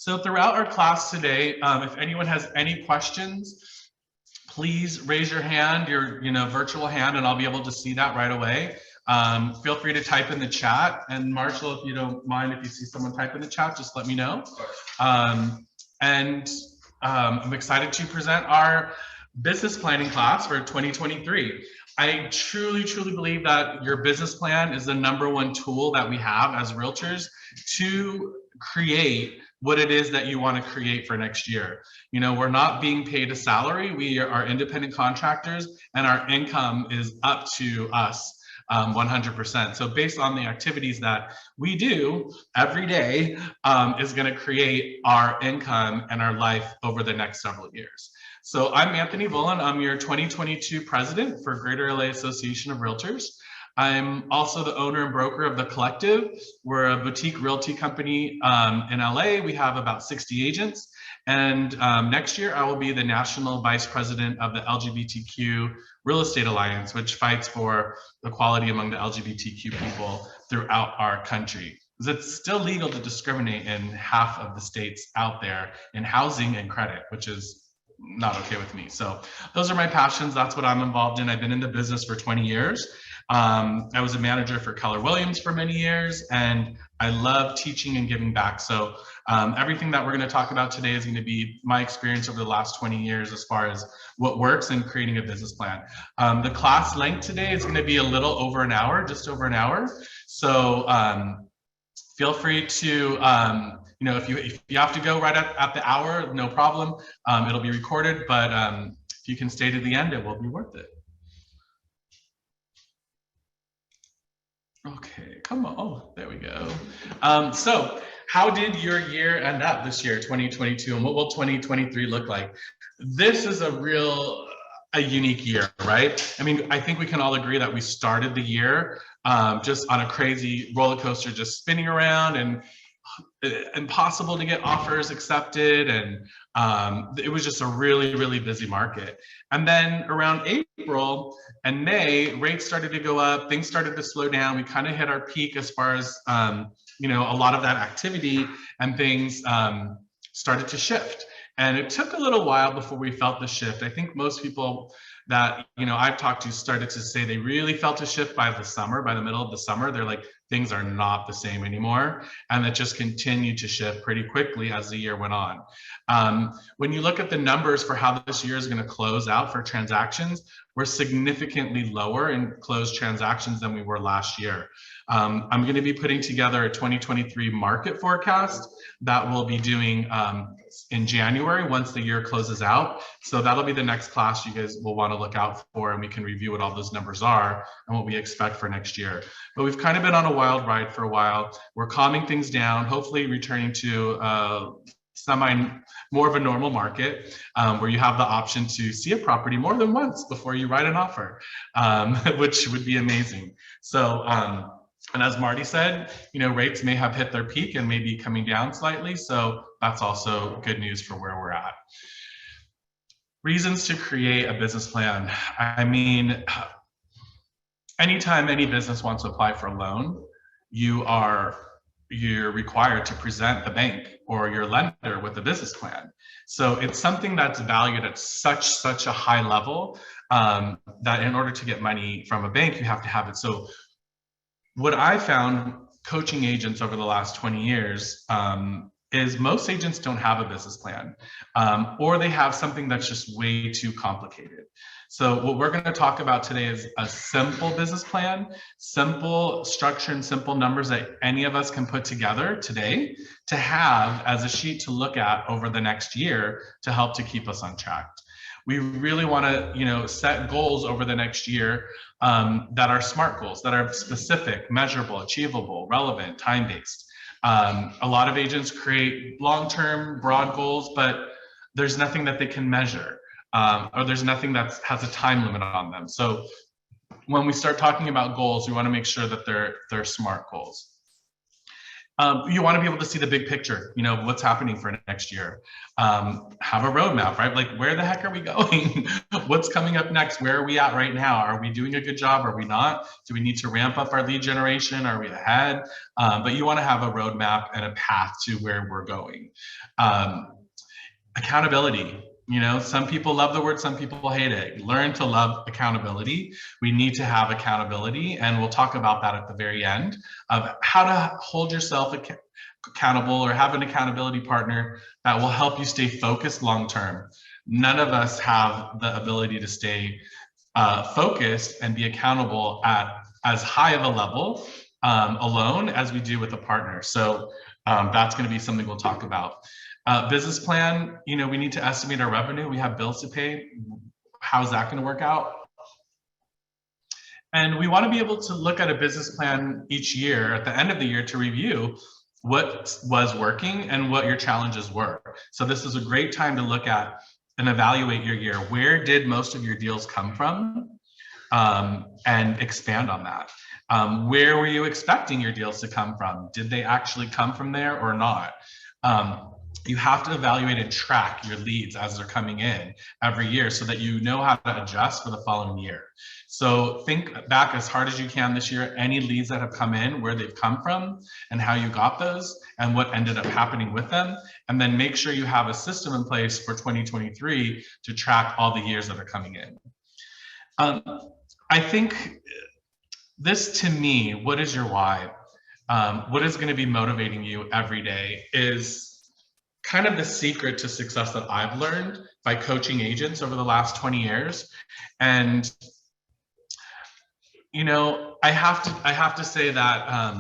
So throughout our class today, if anyone has any questions, please raise your hand, your virtual hand, and I'll be able to see that right away. Feel free to type in the chat. And Marshall, if you don't mind, if you see someone type in the chat, just let me know. I'm excited to present our business planning class for 2023. I truly believe that your business plan is the #1 tool that we have as realtors to create what it is that you want to create for next year. We're not being paid a salary. We are independent contractors, and our income is up to us 100%. So based on the activities that we do every day is going to create our income and our life over the next several years. So I'm Anthony Vulin. I'm your 2022 president for Greater LA Association of Realtors. I'm also the owner and broker of The Collective. We're a boutique realty company in LA. We have about 60 agents. And next year, I will be the national vice president of the LGBTQ Real Estate Alliance, which fights for equality among the LGBTQ people throughout our country. Because it's still legal to discriminate in half of the states out there in housing and credit, which is not okay with me. So those are my passions. That's what I'm involved in. I've been in the business for 20 years. I was a manager for Keller Williams for many years, and I love teaching and giving back. So everything that we're going to talk about today is going to be my experience over the last 20 years as far as what works in creating a business plan. The class length today is going to be a little over an hour, just over an hour. So feel free to, if you have to go right at the hour, no problem. It'll be recorded, but if you can stay to the end, it will be worth it. Okay, come on. Oh, there we go. So how did your year end up this year, 2022, and what will 2023 look like? This is a unique year, right? I mean, I think we can all agree that we started the year just on a crazy roller coaster, just spinning around and impossible to get offers accepted, and it was just a really busy market. And then around April and May, rates started to go up, things started to slow down. We kind of hit our peak as far as a lot of that activity, and things started to shift. And it took a little while before we felt the shift. I think most people that I've talked to started to say they really felt a shift by the middle of the summer. They're like, things are not the same anymore. And that just continued to shift pretty quickly as the year went on. When you look at the numbers for how this year is going to close out for transactions, we're significantly lower in closed transactions than we were last year. I'm going to be putting together a 2023 market forecast that we'll be doing in January once the year closes out. So that'll be the next class you guys will want to look out for, and we can review what all those numbers are and what we expect for next year. But we've kind of been on a wild ride for a while. We're calming things down, hopefully returning to more of a normal market where you have the option to see a property more than once before you write an offer, which would be amazing. So, and as Marty said, rates may have hit their peak and may be coming down slightly. So that's also good news for where we're at. Reasons to create a business plan. I mean, anytime any business wants to apply for a loan, you're required to present the bank or your lender with a business plan. So it's something that's valued at such a high level that in order to get money from a bank, you have to have it. So what I found coaching agents over the last 20 years is most agents don't have a business plan, or they have something that's just way too complicated. So what we're going to talk about today is a simple business plan, simple structure and simple numbers that any of us can put together today to have as a sheet to look at over the next year to help to keep us on track. We really want to, set goals over the next year that are SMART goals, that are specific, measurable, achievable, relevant, time-based. A lot of agents create long-term, broad goals, but there's nothing that they can measure, or there's nothing that has a time limit on them. So when we start talking about goals, we want to make sure that they're SMART goals. You want to be able to see the big picture, what's happening for next year. Have a roadmap, right? Like, where the heck are we going? What's coming up next? Where are we at right now? Are we doing a good job? Are we not? Do we need to ramp up our lead generation? Are we ahead? But you want to have a roadmap and a path to where we're going. Accountability. Some people love the word, some people hate it. Learn to love accountability. We need to have accountability, and we'll talk about that at the very end of how to hold yourself accountable or have an accountability partner that will help you stay focused long term. None of us have the ability to stay focused and be accountable at as high of a level alone as we do with a partner. So that's going to be something we'll talk about. Business plan, we need to estimate our revenue. We have bills to pay. How's that going to work out? And we want to be able to look at a business plan each year at the end of the year to review what was working and what your challenges were. So this is a great time to look at and evaluate your year. Where did most of your deals come from? And expand on that. Where were you expecting your deals to come from? Did they actually come from there or not? You have to evaluate and track your leads as they're coming in every year so that you know how to adjust for the following year. So think back as hard as you can this year, any leads that have come in, where they've come from and how you got those and what ended up happening with them. And then make sure you have a system in place for 2023 to track all the years that are coming in. I think this, to me, what is your why? What is going to be motivating you every day is kind of the secret to success that I've learned by coaching agents over the last 20 years. And, I have to say that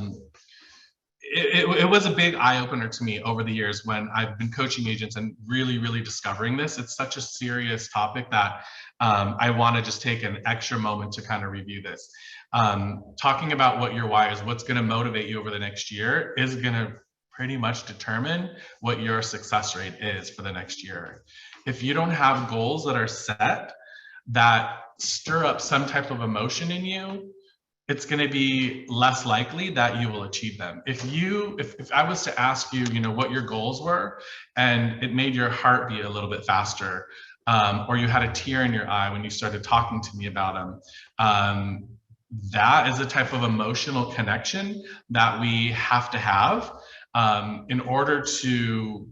it was a big eye opener to me over the years when I've been coaching agents and really, really discovering this. It's such a serious topic that I want to just take an extra moment to kind of review this. Talking about what your why is, what's going to motivate you over the next year is going to pretty much determine what your success rate is for the next year. If you don't have goals that are set that stir up some type of emotion in you, it's going to be less likely that you will achieve them. If I was to ask you, what your goals were, and it made your heart beat a little bit faster, or you had a tear in your eye when you started talking to me about them, that is a type of emotional connection that we have to have in order to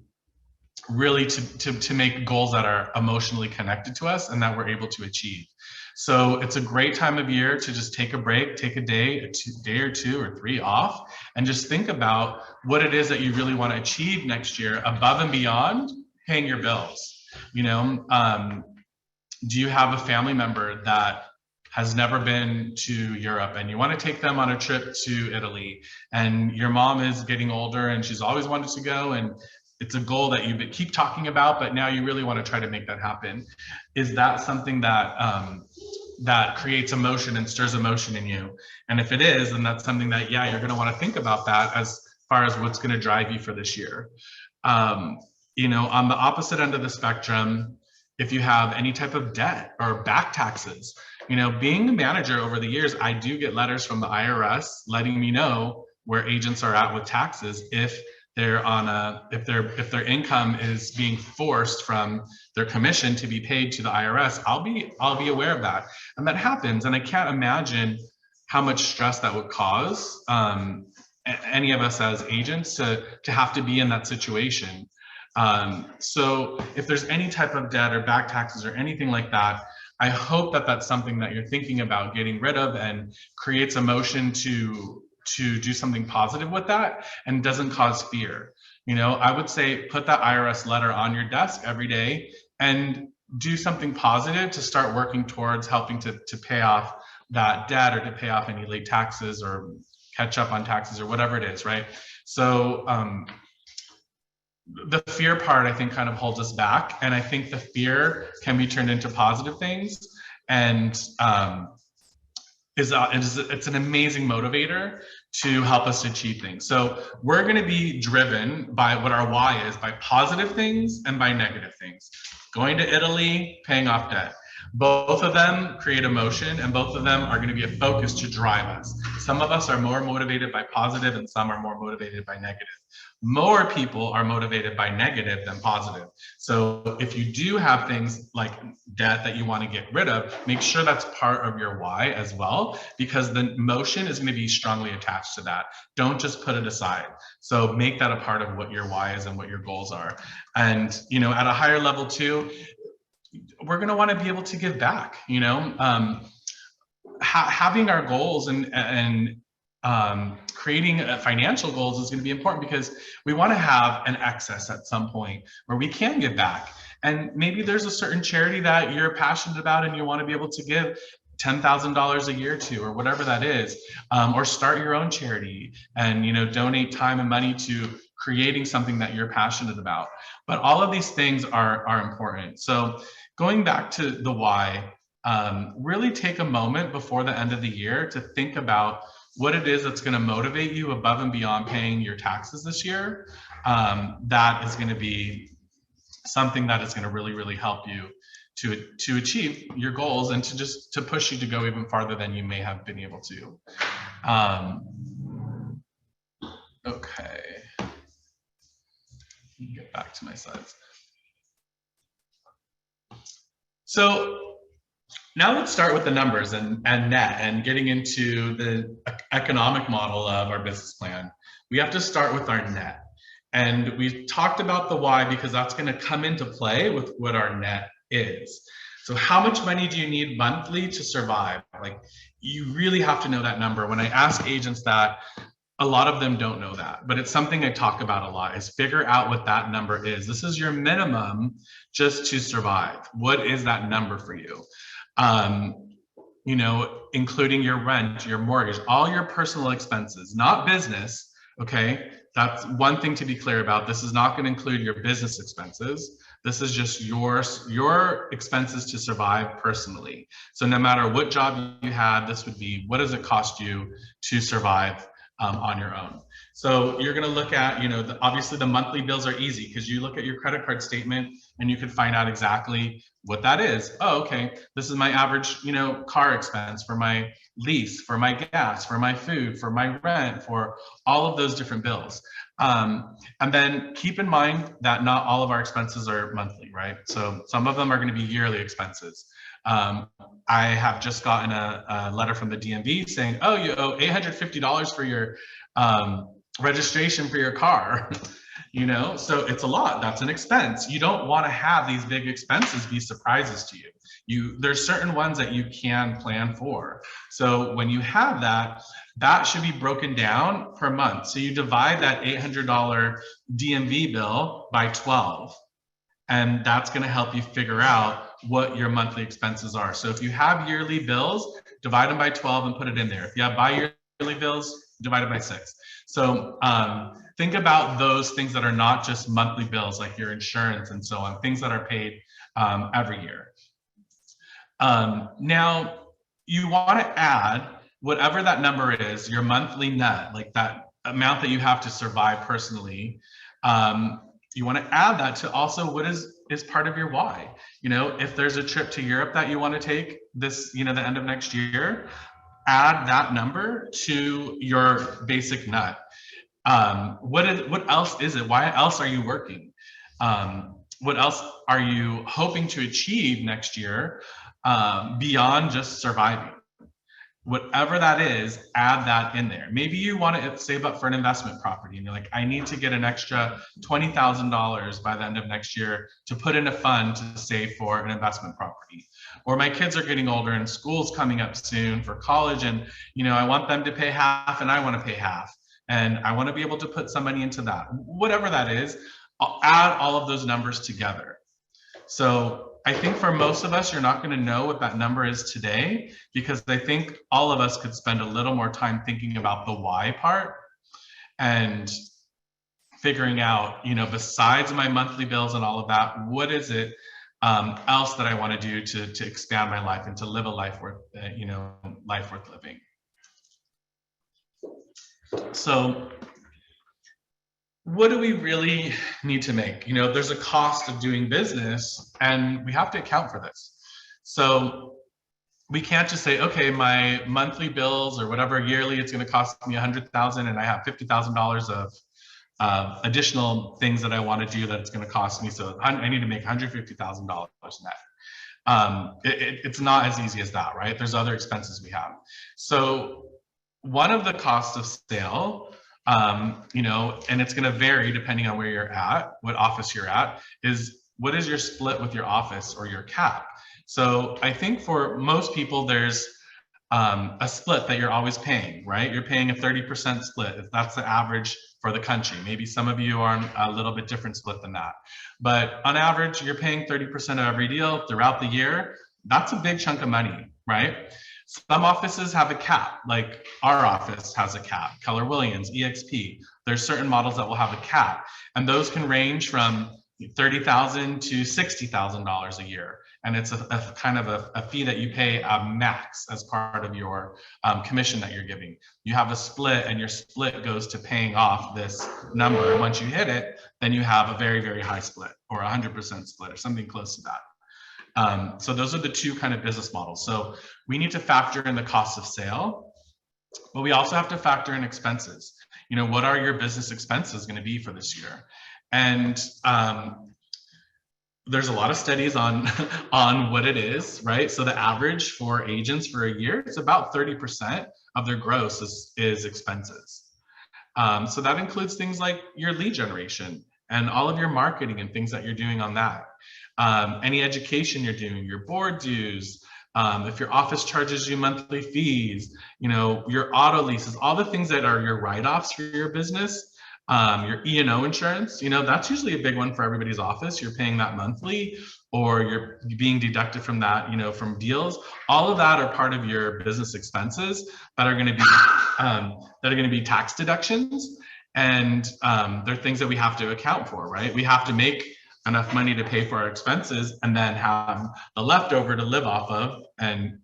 really to make goals that are emotionally connected to us and that we're able to achieve. So it's a great time of year to just take a break, take a day or two or three off, and just think about what it is that you really want to achieve next year above and beyond paying your bills. Do you have a family member that has never been to Europe and you want to take them on a trip to Italy, and your mom is getting older and she's always wanted to go, and it's a goal that you keep talking about, but now you really want to try to make that happen? Is that something that that creates emotion and stirs emotion in you? And if it is, then that's something that, you're going to want to think about that as far as what's going to drive you for this year. On the opposite end of the spectrum, if you have any type of debt or back taxes, being a manager over the years, I do get letters from the IRS letting me know where agents are at with taxes if they're if their income is being forced from their commission to be paid to the IRS. I'll be aware of that, and that happens. And I can't imagine how much stress that would cause any of us as agents to have to be in that situation. So if there's any type of debt or back taxes or anything like that, I hope that that's something that you're thinking about getting rid of and creates emotion to do something positive with that and doesn't cause fear. I would say put that IRS letter on your desk every day and do something positive to start working towards helping to pay off that debt or to pay off any late taxes or catch up on taxes or whatever it is, right? So the fear part, I think, kind of holds us back. And I think the fear can be turned into positive things, and it's an amazing motivator to help us achieve things. So we're going to be driven by what our why is, by positive things and by negative things. Going to Italy, paying off debt. Both of them create emotion, and both of them are going to be a focus to drive us. Some of us are more motivated by positive and some are more motivated by negative. More people are motivated by negative than positive. So if you do have things like debt that you want to get rid of, make sure that's part of your why as well, because the emotion is going to be strongly attached to that. Don't just put it aside. So make that a part of what your why is and what your goals are. And, you know, at a higher level too, we're going to want to be able to give back, you know, having our goals and creating financial goals is going to be important, because we want to have an excess at some point where we can give back. And maybe there's a certain charity that you're passionate about and you want to be able to give $10,000 a year to, or whatever that is, or start your own charity and, you know, donate time and money to creating something that you're passionate about. But all of these things are important. So going back to the why, really take a moment before the end of the year to think about what it is that's going to motivate you above and beyond paying your taxes this year. That is going to be something that is going to really, really help you to achieve your goals and to push you to go even farther than you may have been able to. Okay. Get back to my slides. So now let's start with the numbers and net and getting into the economic model of our business plan. We have to start with our net. And we've talked about the why because that's going to come into play with what our net is. So how much money do you need monthly to survive? Like, you really have to know that number. When I ask agents that, a lot of them don't know that, but it's something I talk about a lot, is figure out what that number is. This is your minimum just to survive. What is that number for you? You know, including your rent, your mortgage, all your personal expenses, not business, okay? That's one thing to be clear about. This is not going to include your business expenses. This is just your expenses to survive personally. So no matter what job you had, this would be, what does it cost you to survive on your own? So you're going to look at, you know, obviously the monthly bills are easy because you look at your credit card statement and you can find out exactly what that is. Oh, okay, this is my average, you know, car expense for my lease, for my gas, for my food, for my rent, for all of those different bills. And then keep in mind that not all of our expenses are monthly, right? So some of them are going to be yearly expenses. I have just gotten a letter from the DMV saying, oh, you owe $850 for your registration for your car. You know, so it's a lot. That's an expense. You don't want to have these big expenses be surprises to you. There's certain ones that you can plan for. So when you have that, that should be broken down per month. So you divide that $800 DMV bill by 12. And that's going to help you figure out what your monthly expenses are. So if you have yearly bills, divide them by 12 and put it in there. If you have bi-yearly bills, divide it by 6. So think about those things that are not just monthly bills, like your insurance and so on, things that are paid every year. Now, you want to add whatever that number is, your monthly net, like that amount that you have to survive personally. You want to add that to also what is part of your why. You know, if there's a trip to Europe that you want to take this, you know, the end of next year, add that number to your basic net. What else is it? Why else are you working? What else are you hoping to achieve next year beyond just surviving? Whatever that is, add that in there. Maybe you want to save up for an investment property and you're like, I need to get an extra $20,000 by the end of next year to put in a fund to save for an investment property. Or my kids are getting older and school's coming up soon for college, and you know, I want them to pay half and I want to pay half, and I want to be able to put some money into that. Whatever that is, I'll add all of those numbers together. So I think for most of us, you're not going to know what that number is today, because I think all of us could spend a little more time thinking about the why part and figuring out, you know, besides my monthly bills and all of that, what is it else that I want to do to expand my life and to live a life worth, you know, life worth living. So what do we really need to make? You know, there's a cost of doing business and we have to account for this. So we can't just say, okay, my monthly bills or whatever yearly, it's going to cost me $100,000 and I have $50,000 of additional things that I want to do that it's going to cost me. So I need to make $150,000 net. It's not as easy as that, right? There's other expenses we have. So one of the costs of sale, you know, and it's going to vary depending on where you're at, what office you're at, is what is your split with your office or your cap? So I think for most people, there's a split that you're always paying, right? You're paying a 30% split. If that's the average for the country. Maybe some of you are on a little bit different split than that. But on average, you're paying 30% of every deal throughout the year. That's a big chunk of money, right? Some offices have a cap, like our office has a cap, Keller Williams, EXP. There's certain models that will have a cap, and those can range from $30,000 to $60,000 a year. And it's a kind of a fee that you pay a max as part of your commission that you're giving. You have a split, and your split goes to paying off this number. And once you hit it, then you have a very, very high split, or 100% split, or something close to that. So those are the two kind of business models. So we need to factor in the cost of sale, but we also have to factor in expenses. You know, what are your business expenses going to be for this year? And there's a lot of studies on what it is, right? So the average for agents for a year is about 30% of their gross is expenses. So that includes things like your lead generation and all of your marketing and things that you're doing on that. Any education you're doing, your board dues, if your office charges you monthly fees, you know, your auto leases, all the things that are your write-offs for your business. Your E&O insurance, you know, that's usually a big one for everybody's office. You're paying that monthly, or you're being deducted from that, you know, from deals. All of that are part of your business expenses that are going to be tax deductions, and they're things that we have to account for, right? We have to make enough money to pay for our expenses, and then have the leftover to live off of, and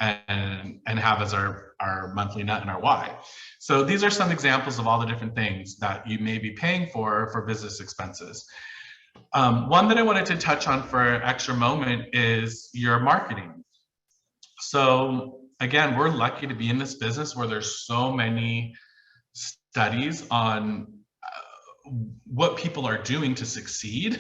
have as our monthly net and our Y. So these are some examples of all the different things that you may be paying for business expenses. One that I wanted to touch on for an extra moment is your marketing. So again, we're lucky to be in this business where there's so many studies on what people are doing to succeed,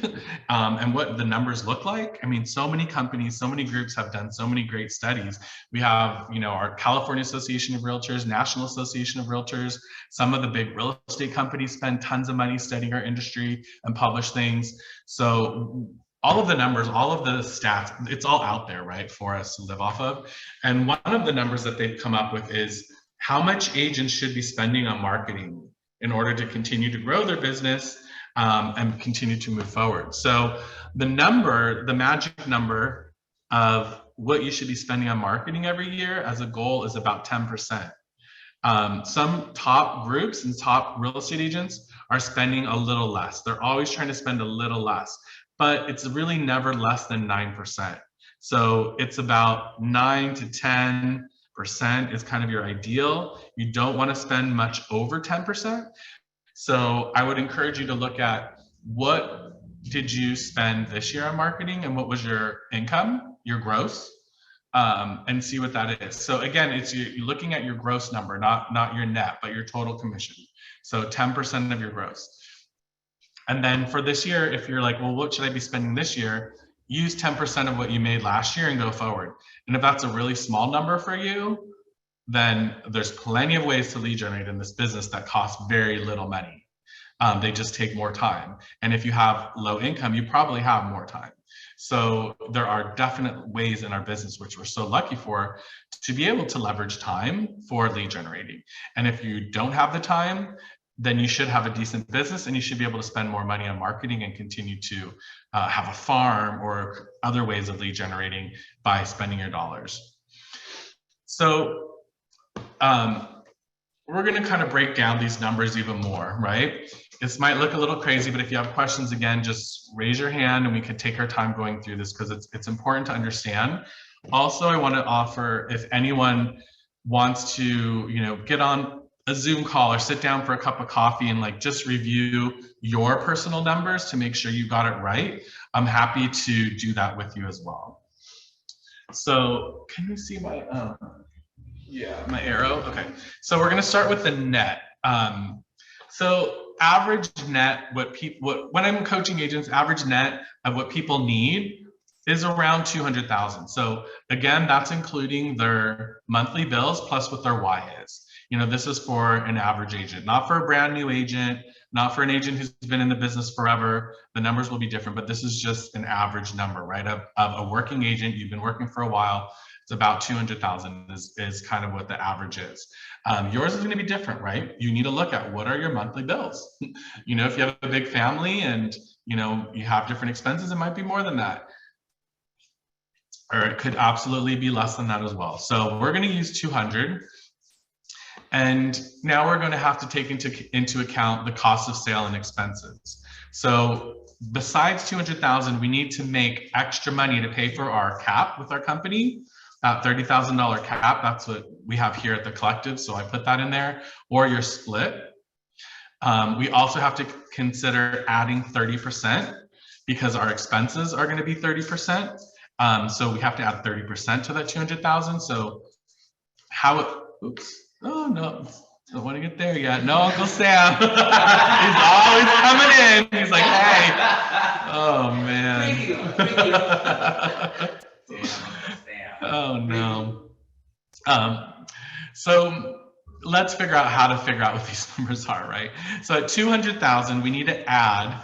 and what the numbers look like. I mean, so many companies, so many groups have done so many great studies. We have, you know, our California Association of Realtors, National Association of Realtors. Some of the big real estate companies spend tons of money studying our industry and publish things. So all of the numbers, all of the stats, it's all out there, right, for us to live off of. And one of the numbers that they've come up with is how much agents should be spending on marketing in order to continue to grow their business and continue to move forward. So the magic number of what you should be spending on marketing every year as a goal is about 10%. Some top groups and top real estate agents are spending a little less. They're always trying to spend a little less, but it's really never less than 9%. So it's about 9 to 10% is kind of your ideal. You don't want to spend much over 10%. So I would encourage you to look at what did you spend this year on marketing, and what was your income, your gross, and see what that is. So again, it's you're looking at your gross number, not your net, but your total commission. So 10% of your gross. And then for this year, if you're like, well, what should I be spending this year? Use 10% of what you made last year and go forward. And if that's a really small number for you, then there's plenty of ways to lead generate in this business that cost very little money. They just take more time. And if you have low income, you probably have more time. So there are definite ways in our business, which we're so lucky for, to be able to leverage time for lead generating. And if you don't have the time, then you should have a decent business, and you should be able to spend more money on marketing and continue to have a farm or other ways of lead generating by spending your dollars. So we're going to kind of break down these numbers even more, right? This might look a little crazy, but if you have questions, again, just raise your hand and we can take our time going through this, because it's important to understand. Also, I want to offer, if anyone wants to, you know, get on a Zoom call or sit down for a cup of coffee and like just review your personal numbers to make sure you got it right, I'm happy to do that with you as well. So can you see my, yeah, my arrow? Okay. So we're going to start with the net. So average net, when I'm coaching agents, average net of what people need is around 200,000. So again, that's including their monthly bills plus what their Y is. You know, this is for an average agent, not for a brand new agent, not for an agent who's been in the business forever. The numbers will be different, but this is just an average number, right? Of a working agent, you've been working for a while, it's about 200,000 is kind of what the average is. Yours is going to be different, right? You need to look at what are your monthly bills. You know, if you have a big family and, you know, you have different expenses, it might be more than that. Or it could absolutely be less than that as well. So we're going to use 200. And now we're going to have to take into account the cost of sale and expenses. So besides 200,000, we need to make extra money to pay for our cap with our company. That $30,000 cap, that's what we have here at the collective. So I put that in there, or your split. We also have to consider adding 30% because our expenses are going to be 30%. So we have to add 30% to that 200,000. So oops. Oh no, don't want to get there yet. No, Uncle Sam. He's always coming in. He's like, hey. Oh man. Oh no. So let's figure out how to figure out what these numbers are, right? So at 200,000, we need to add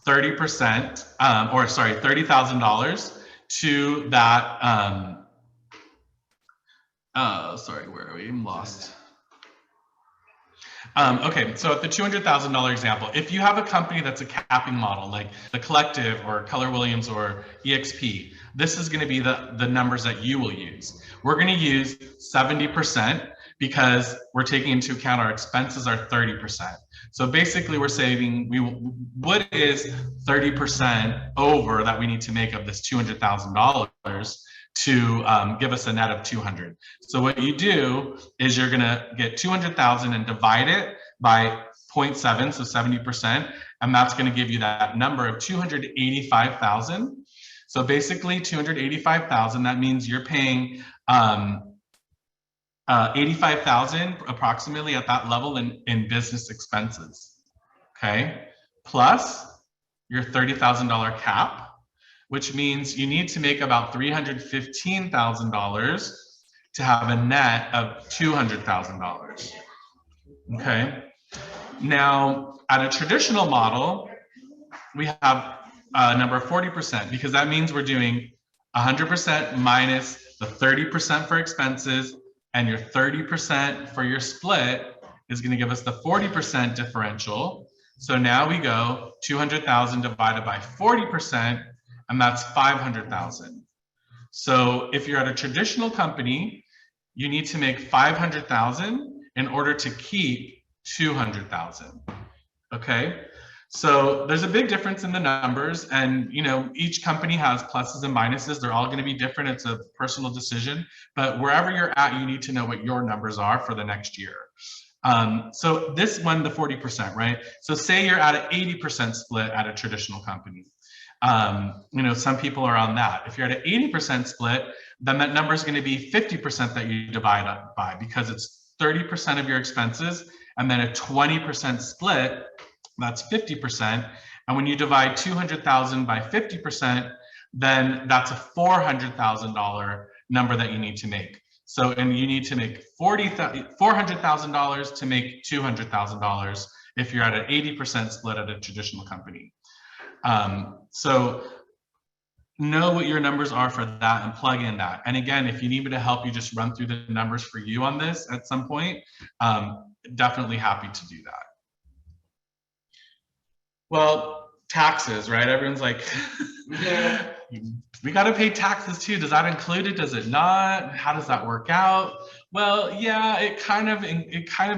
30%, or sorry, $30,000 to that. Sorry, where are we? I'm lost. Okay, so at the $200,000 example, if you have a company that's a capping model, like the Collective or Keller Williams or EXP, this is going to be the numbers that you will use. We're going to use 70% because we're taking into account our expenses are 30%. So basically we're saving, what is 30% over that we need to make of this $200,000 to give us a net of 200. So what you do is you're gonna get 200,000 and divide it by 0.7, so 70%, and that's gonna give you that number of 285,000. So basically 285,000, that means you're paying 85,000 approximately at that level in business expenses, okay? Plus your $30,000 cap, which means you need to make about $315,000 to have a net of $200,000, okay? Now, at a traditional model, we have a number of 40% because that means we're doing 100% minus the 30% for expenses, and your 30% for your split is going to give us the 40% differential. So now we go 200,000 divided by 40%, and that's 500,000. So if you're at a traditional company, you need to make 500,000 in order to keep 200,000. Okay? So there's a big difference in the numbers, and you know, each company has pluses and minuses. They're all going to be different. It's a personal decision, but wherever you're at, you need to know what your numbers are for the next year. So this one, the 40%, right? So say you're at an 80% split at a traditional company. You know, some people are on that. If you're at an 80% split, then that number is going to be 50% that you divide up by, because it's 30% of your expenses, and then a 20% split, that's 50%. And when you divide 200,000 by 50%, then that's a $400,000 number that you need to make. So, and you need to make $400,000 to make $200,000 if you're at an 80% split at a traditional company. So know what your numbers are for that and plug in that. And again, if you need me to help you just run through the numbers for you on this at some point, definitely happy to do that. Well, taxes, right? Everyone's like, yeah, we got to pay taxes too. Does that include it? Does it not? How does that work out? Well, yeah, it kind of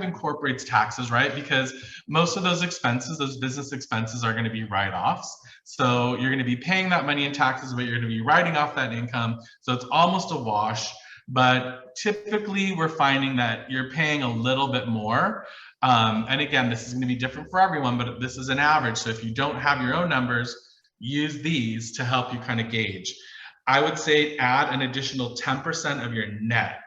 incorporates taxes, right? Because most of those expenses, those business expenses, are going to be write-offs. So you're going to be paying that money in taxes, but you're going to be writing off that income. So it's almost a wash. But typically, we're finding that you're paying a little bit more. And again, this is going to be different for everyone, but this is an average. So if you don't have your own numbers, use these to help you kind of gauge. I would say add an additional 10% of your net.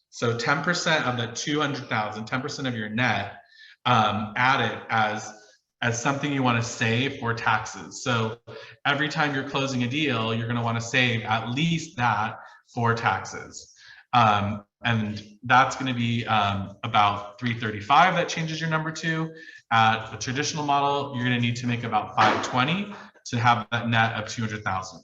So 10% of the 200,000, 10% of your net, add it as something you want to save for taxes. So every time you're closing a deal, you're going to want to save at least that for taxes. And that's going to be about 335. That changes your number to. At a traditional model, you're going to need to make about 520 to have that net of 200,000.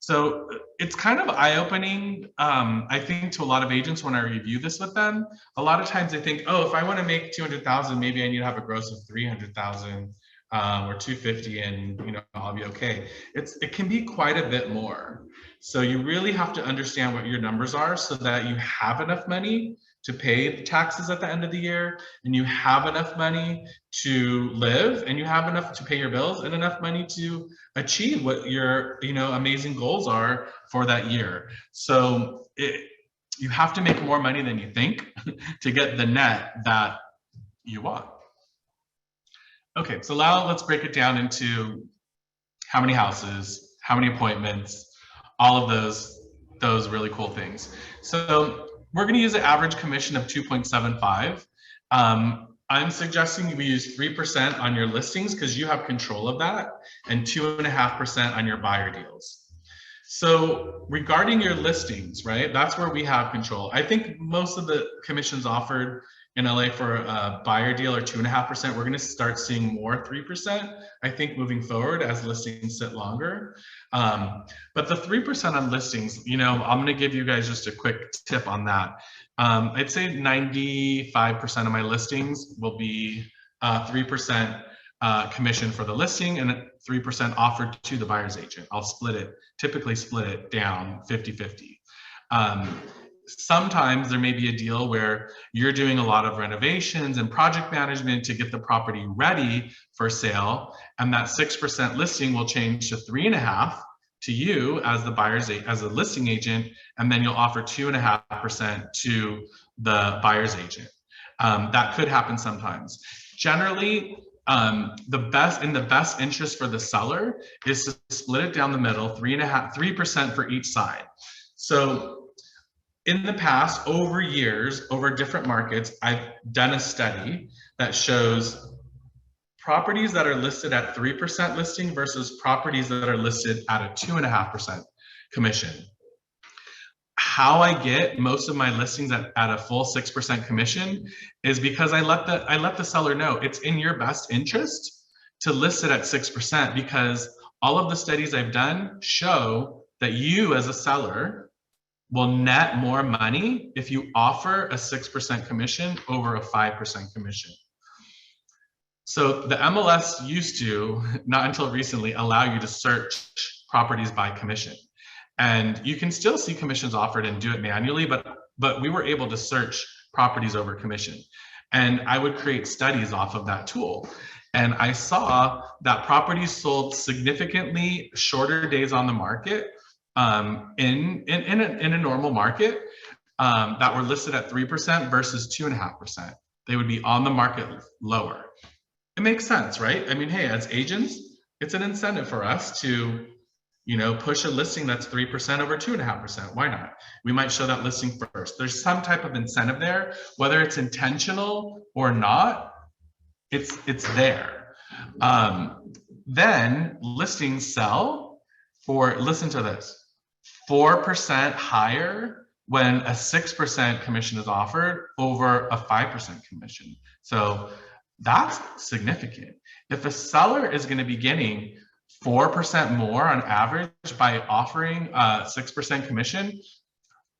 So it's kind of eye-opening, I think, to a lot of agents when I review this with them. A lot of times they think, oh, if I want to make 200,000, maybe I need to have a gross of 300,000 or 250, and I'll be okay. It can be quite a bit more. So you really have to understand what your numbers are so that you have enough money to pay the taxes at the end of the year, and you have enough money to live, and you have enough to pay your bills, and enough money to achieve what your amazing goals are for that year. So you have to make more money than you think to get the net that you want. Okay, so now let's break it down into how many houses, how many appointments, all of those really cool things. So we're going to use an average commission of 2.75. I'm suggesting we use 3% on your listings because you have control of that, and 2.5% on your buyer deals. So regarding your listings, right, that's where we have control. I think most of the commissions offered in LA for a buyer deal are 2.5%. We're going to start seeing more 3%, I think, moving forward as listings sit longer. But the 3% on listings, I'm going to give you guys just a quick tip on that. I'd say 95% of my listings will be 3% commission for the listing and 3% offered to the buyer's agent. I'll typically split it down 50-50. Sometimes there may be a deal where you're doing a lot of renovations and project management to get the property ready for sale, and that 6% listing will change to 3.5% to you as the listing agent, and then you'll offer 2.5% to the buyer's agent. That could happen sometimes. Generally, the best interest for the seller is to split it down the middle, 3% for each side. So in the past, over years, over different markets, I've done a study that shows properties that are listed at 3% listing versus properties that are listed at a 2.5% commission. How I get most of my listings at a full 6% commission is because I let the seller know it's in your best interest to list it at 6%, because all of the studies I've done show that you as a seller will net more money if you offer a 6% commission over a 5% commission. So the MLS used to, not until recently, allow you to search properties by commission. And you can still see commissions offered and do it manually, but we were able to search properties over commission. And I would create studies off of that tool. And I saw that properties sold significantly shorter days on the market in a normal market that were listed at 3% versus 2.5%. They would be on the market lower. It makes sense, right? I mean, hey, as agents, it's an incentive for us to, push a listing that's 3% over 2.5%. Why not? We might show that listing first. There's some type of incentive there, whether it's intentional or not, it's there. Then listings sell for, listen to this, 4% higher when a 6% commission is offered over a 5% commission. So that's significant. If a seller is going to be getting 4% more on average by offering a 6% commission,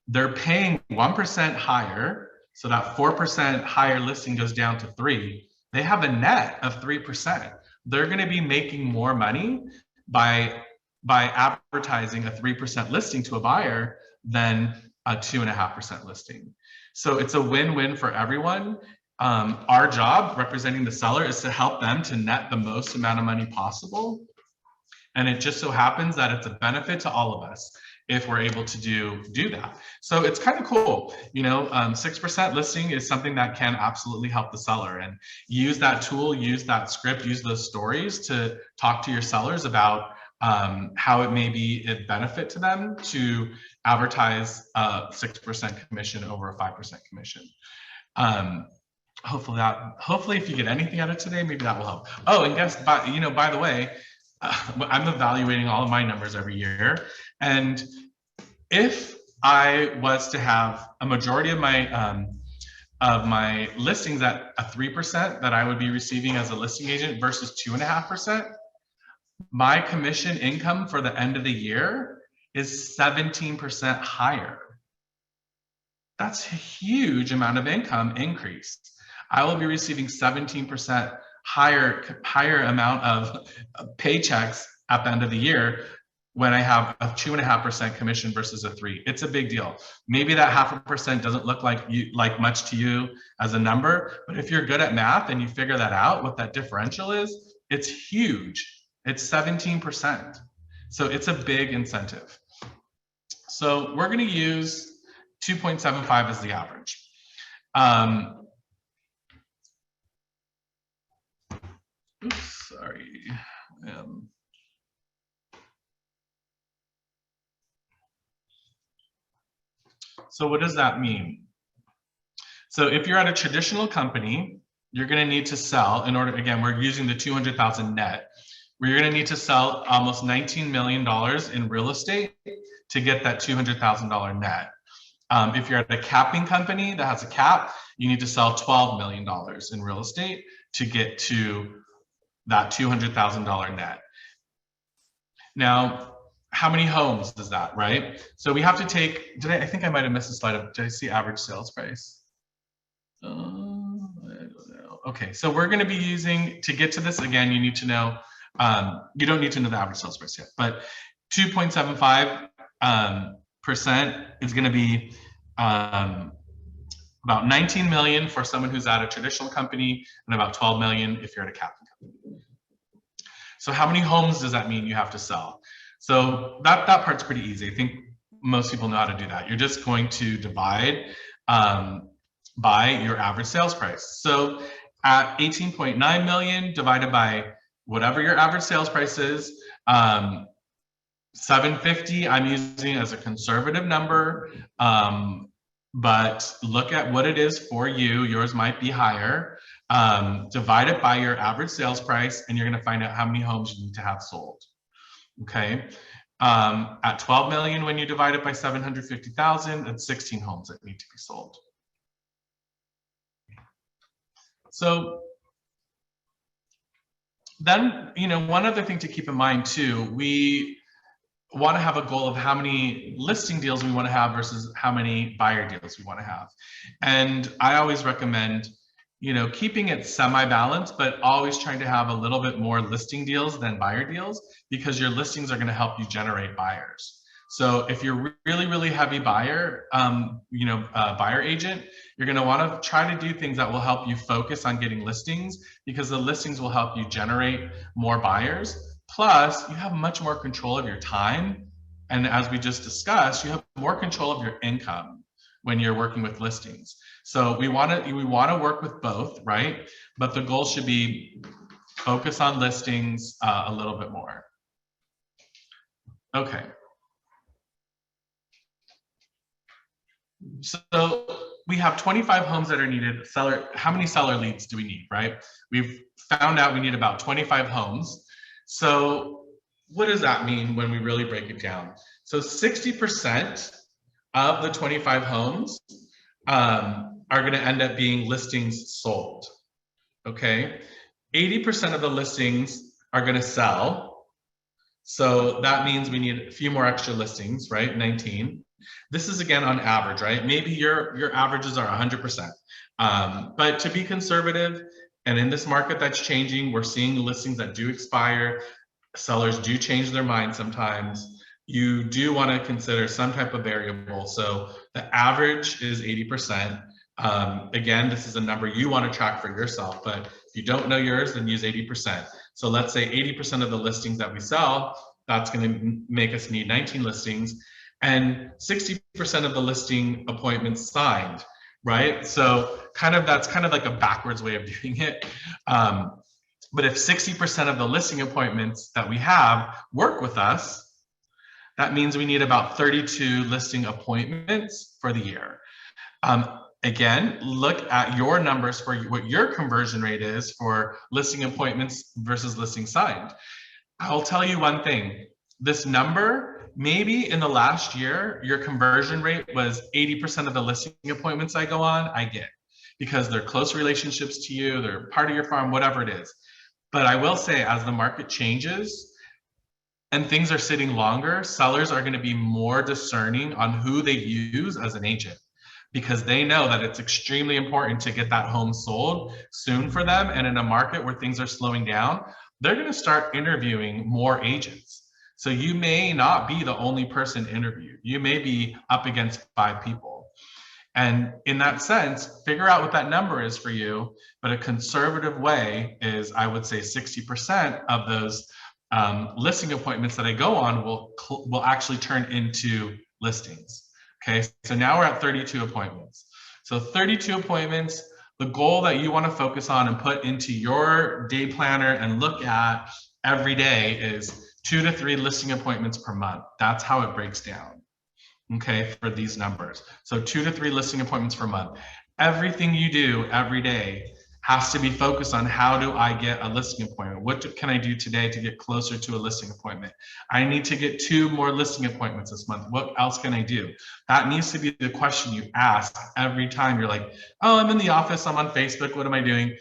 they're paying 1% higher. So that 4% higher listing goes down to 3%. They have a net of 3%. They're going to be making more money by advertising a 3% listing to a buyer than a 2.5% listing. So it's a win-win for everyone. Our job representing the seller is to help them to net the most amount of money possible. And it just so happens that it's a benefit to all of us if we're able to do that. So it's kind of cool. 6% listing is something that can absolutely help the seller, and use that tool, use that script, use those stories to talk to your sellers about how it may be a benefit to them to advertise a 6% commission over a 5% commission. Hopefully if you get anything out of today, maybe that will help. Oh, and guess, by the way, I'm evaluating all of my numbers every year. And if I was to have a majority of my listings at a 3% that I would be receiving as a listing agent versus 2.5%, my commission income for the end of the year is 17% higher. That's a huge amount of income increase. I will be receiving 17% higher amount of paychecks at the end of the year when I have a 2.5% commission versus a 3%. It's a big deal. Maybe that 0.5% doesn't look like much to you as a number, but if you're good at math and you figure that out, what that differential is, it's huge. It's 17%. So it's a big incentive. So we're going to use 2.75 as the average. Oops, sorry. So what does that mean? So if you're at a traditional company, you're going to need to sell in order, again, we're using the 200,000 net, where you're going to need to sell almost $19 million in real estate to get that $200,000 net. If you're at a capping company that has a cap, you need to sell $12 million in real estate to get to that $200,000 net. Now, how many homes is that, right? So we have to take, I think I might have missed a slide of, did I see average sales price? I don't know. Okay, so we're gonna be using, to get to this, again, you need to know, you don't need to know the average sales price yet, but 2.75% is gonna be about 19 million for someone who's at a traditional company and about 12 million if you're at a capping company. So how many homes does that mean you have to sell? So that part's pretty easy. I think most people know how to do that. You're just going to divide by your average sales price. So at 18.9 million divided by whatever your average sales price is, 750 I'm using as a conservative number, but look at what it is for you. Yours might be higher. Divide it by your average sales price, and you're going to find out how many homes you need to have sold. Okay. At 12 million, when you divide it by 750,000, it's 16 homes that need to be sold. So then, one other thing to keep in mind too, we want to have a goal of how many listing deals we want to have versus how many buyer deals we want to have. And I always recommend, keeping it semi-balanced, but always trying to have a little bit more listing deals than buyer deals, because your listings are going to help you generate buyers. So if you're really, really heavy buyer, buyer agent, you're going to want to try to do things that will help you focus on getting listings, because the listings will help you generate more buyers. Plus, you have much more control of your time. And as we just discussed, you have more control of your income when you're working with listings. So we want to work with both, right? But the goal should be focus on listings a little bit more. Okay. So we have 25 homes that are needed. How many seller leads do we need, right? We've found out we need about 25 homes. So what does that mean when we really break it down? So 60% of the 25 homes are going to end up being listings sold. Okay, 80% of the listings are going to sell. So that means we need a few more extra listings, right? 19. This is again on average, right? Maybe your averages are 100%. But to be conservative, and in this market that's changing, we're seeing listings that do expire. Sellers do change their mind sometimes. You do want to consider some type of variable. So the average is 80%. Again, this is a number you want to track for yourself, but if you don't know yours, then use 80%. So let's say 80% of the listings that we sell, that's going to make us need 19 listings, and 60% of the listing appointments signed, right? So that's kind of like a backwards way of doing it. But if 60% of the listing appointments that we have work with us, that means we need about 32 listing appointments for the year. Again, look at your numbers for what your conversion rate is for listing appointments versus listing signed. I'll tell you one thing, this number, maybe in the last year, your conversion rate was 80% of the listing appointments I go on, I get, because they're close relationships to you, they're part of your farm, whatever it is. But I will say, as the market changes and things are sitting longer, sellers are going to be more discerning on who they use as an agent, because they know that it's extremely important to get that home sold soon for them. And in a market where things are slowing down, they're going to start interviewing more agents. So you may not be the only person interviewed. You may be up against 5 people. And in that sense, figure out what that number is for you. But a conservative way is, I would say 60% of those listing appointments that I go on will actually turn into listings. Okay, so now we're at 32 appointments. So 32 appointments, the goal that you want to focus on and put into your day planner and look at every day is 2 to 3 listing appointments per month. That's how it breaks down, okay, for these numbers. So 2 to 3 listing appointments per month. Everything you do every day has to be focused on, how do I get a listing appointment? What can I do today to get closer to a listing appointment? I need to get 2 more listing appointments this month. What else can I do? That needs to be the question you ask every time you're like, oh, I'm in the office, I'm on Facebook, what am I doing?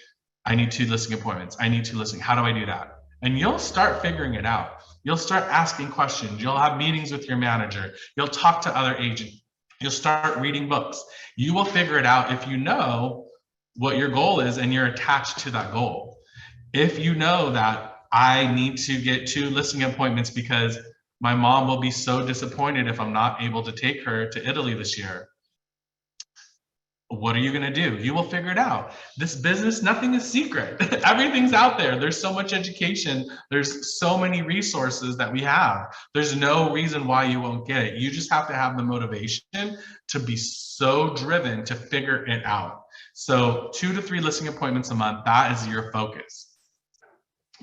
I need 2 listing appointments. I need 2 listings. How do I do that? And you'll start figuring it out. You'll start asking questions. You'll have meetings with your manager. You'll talk to other agents. You'll start reading books. You will figure it out if you know what your goal is and you're attached to that goal. If you know that I need to get 2 listing appointments because my mom will be so disappointed if I'm not able to take her to Italy this year, what are you going to do? You will figure it out. This business, nothing is secret. Everything's out there. There's so much education. There's so many resources that we have. There's no reason why you won't get it. You just have to have the motivation to be so driven to figure it out. So 2 to 3 listing appointments a month, that is your focus.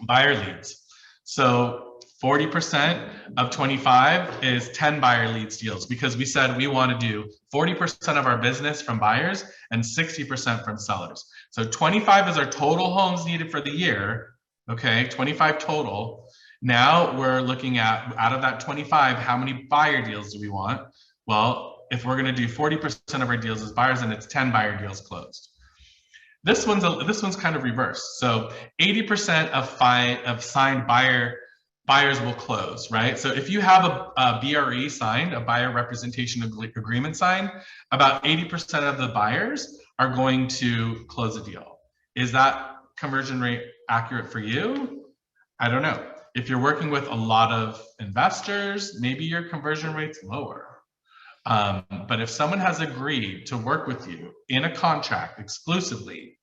Buyer leads. So 40% of 25 is 10 buyer leads deals, because we said we want to do 40% of our business from buyers and 60% from sellers. So 25 is our total homes needed for the year. Okay, 25 total. Now we're looking at, out of that 25, how many buyer deals do we want? Well, if we're going to do 40% of our deals as buyers, and it's 10 buyer deals closed. This one's kind of reversed. So 80% of signed buyers will close, right? So if you have a BRE signed, a buyer representation agreement signed, about 80% of the buyers are going to close a deal. Is that conversion rate accurate for you? I don't know. If you're working with a lot of investors, maybe your conversion rate's lower. But if someone has agreed to work with you in a contract exclusively,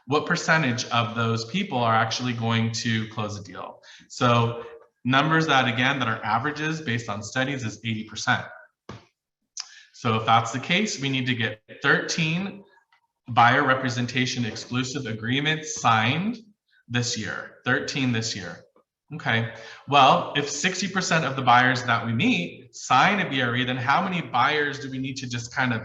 what percentage of those people are actually going to close a deal? So numbers that, again, that are averages based on studies is 80%. So if that's the case, we need to get 13 buyer representation exclusive agreements signed this year, 13 this year. Okay, well, if 60% of the buyers that we meet sign a BRE, then how many buyers do we need to just kind of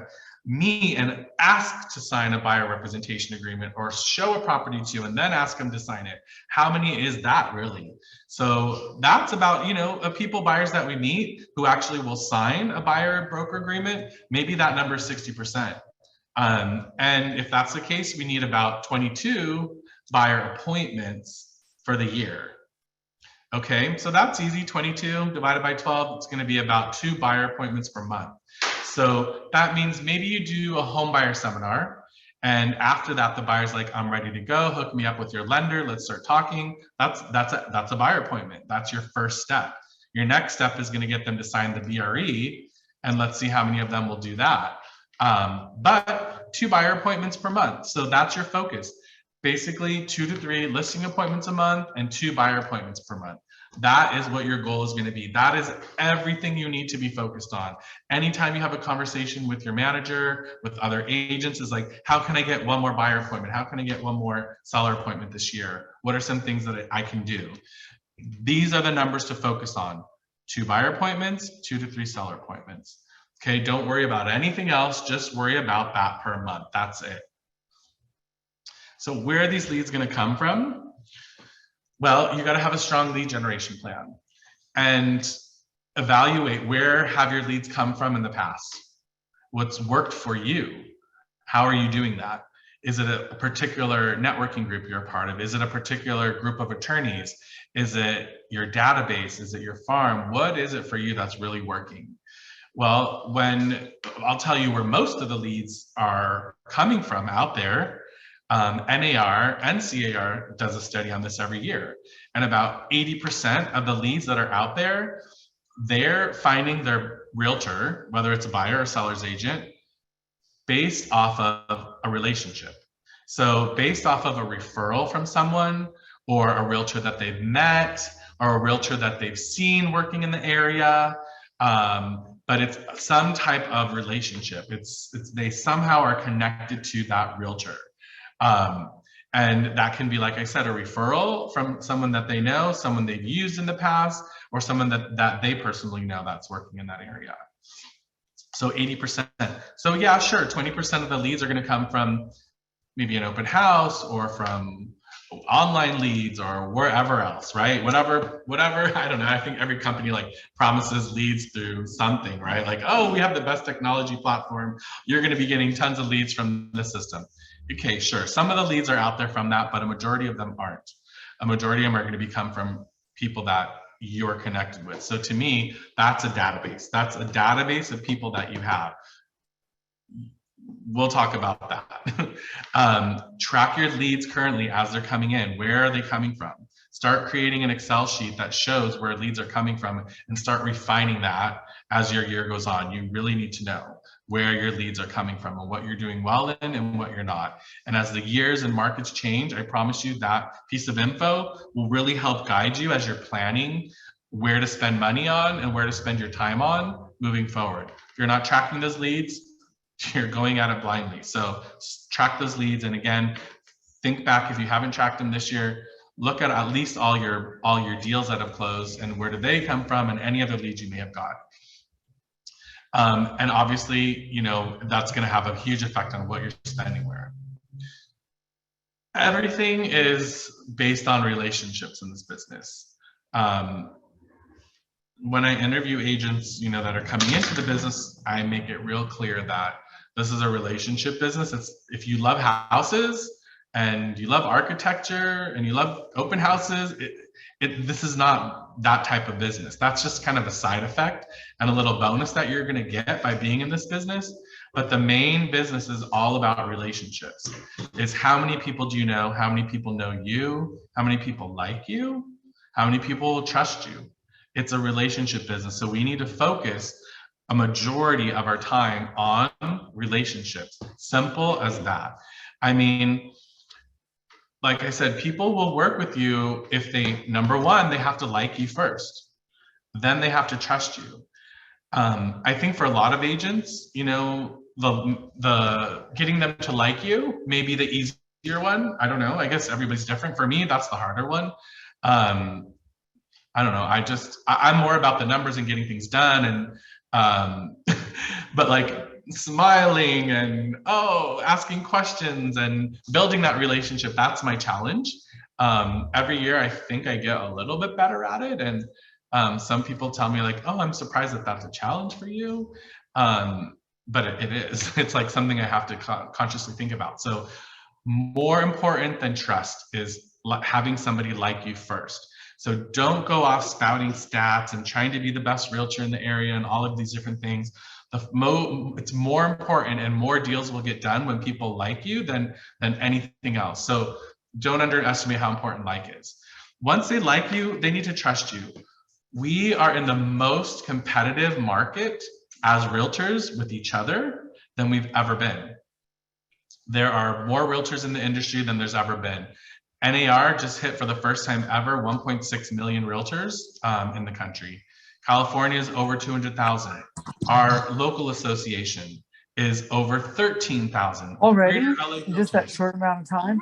meet and ask to sign a buyer representation agreement, or show a property to and then ask them to sign it? How many is that really? So that's about, people, buyers that we meet who actually will sign a buyer broker agreement, maybe that number is 60%. And if that's the case, we need about 22 buyer appointments for the year. Okay, so that's easy. 22 divided by 12, it's going to be about 2 buyer appointments per month. So that means maybe you do a home buyer seminar, and after that, the buyer's like, I'm ready to go. Hook me up with your lender. Let's start talking. That's a buyer appointment. That's your first step. Your next step is going to get them to sign the BRE, and let's see how many of them will do that. But 2 buyer appointments per month. So that's your focus. Basically 2 to 3 listing appointments a month and 2 buyer appointments per month. That is what your goal is going to be. That is everything you need to be focused on. Anytime you have a conversation with your manager, with other agents, is like, how can I get one more buyer appointment? How can I get one more seller appointment this year? What are some things that I can do? These are the numbers to focus on. 2 buyer appointments, 2 to 3 seller appointments. Okay, don't worry about anything else. Just worry about that per month. That's it. So where are these leads going to come from? Well, you got to have a strong lead generation plan and evaluate where have your leads come from in the past. What's worked for you? How are you doing that? Is it a particular networking group you're a part of? Is it a particular group of attorneys? Is it your database? Is it your farm? What is it for you that's really working? Well, when I'll tell you where most of the leads are coming from out there, NAR and CAR does a study on this every year. And about 80% of the leads that are out there, they're finding their realtor, whether it's a buyer or seller's agent, based off of a relationship. So based off of a referral from someone, or a realtor that they've met, or a realtor that they've seen working in the area, but it's some type of relationship. They somehow are connected to that realtor. And that can be, like I said, a referral from someone that they know, someone they've used in the past, or someone that they personally know that's working in that area. So 80%. So yeah, sure, 20% of the leads are going to come from maybe an open house or from online leads or wherever else, right? Whatever, I don't know. I think every company like promises leads through something, right? Like, oh, we have the best technology platform. You're going to be getting tons of leads from the system. Okay, sure. Some of the leads are out there from that, but a majority of them aren't. A majority of them are going to come from people that you're connected with. So to me, that's a database. That's a database of people that you have. We'll talk about that. Track your leads currently as they're coming in. Where are they coming from? Start creating an Excel sheet that shows where leads are coming from and start refining that as your year goes on. You really need to know where your leads are coming from and what you're doing well in and what you're not. And as the years and markets change, I promise you that piece of info will really help guide you as you're planning where to spend money on and where to spend your time on moving forward. If you're not tracking those leads, you're going at it blindly. So track those leads. And again, think back, if you haven't tracked them this year, look at least all your deals that have closed and where did they come from and any other leads you may have got. And obviously, you know, that's going to have a huge effect on what you're spending where. Everything is based on relationships in this business. When I interview agents, you know, that are coming into the business, I make it real clear that this is a relationship business. If you love houses and you love architecture and you love open houses, this is not that type of business. That's just kind of a side effect and a little bonus that you're going to get by being in this business. But the main business is all about relationships. It's how many people do you know? How many people know you? How many people like you? How many people will trust you? It's a relationship business. So we need to focus a majority of our time on relationships. Simple as that. I mean, like I said, people will work with you if they, number one, they have to like you first. Then they have to trust you. I think for a lot of agents, you know, the getting them to like you may be the easier one. I don't know. I guess everybody's different. For me, that's the harder one. I don't know. I'm more about the numbers and getting things done, and but like smiling and asking questions and building that relationship, that's my challenge. Every year I think I get a little bit better at it, and some people tell me like, oh, I'm surprised that that's a challenge for you, but it is. It's like something I have to consciously think about. So more important than trust is having somebody like you first. So don't go off spouting stats and trying to be the best realtor in the area and all of these different things. It's more important, and more deals will get done when people like you than anything else. So don't underestimate how important like is. Once they like you, they need to trust you. We are in the most competitive market as realtors with each other than we've ever been. There are more realtors in the industry than there's ever been. NAR just hit for the first time ever 1.6 million realtors in the country. California is over 200,000. Our local association is over 13,000. Already? In just that short amount of time?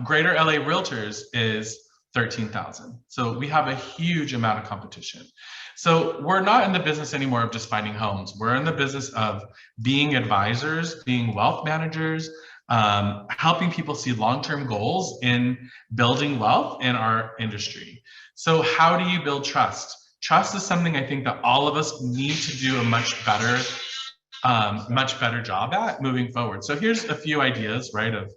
Greater LA Realtors is 13,000. So we have a huge amount of competition. So we're not in the business anymore of just finding homes. We're in the business of being advisors, being wealth managers, helping people see long-term goals in building wealth in our industry. So how do you build trust? Trust is something I think that all of us need to do a much better job at moving forward. So here's a few ideas, right, of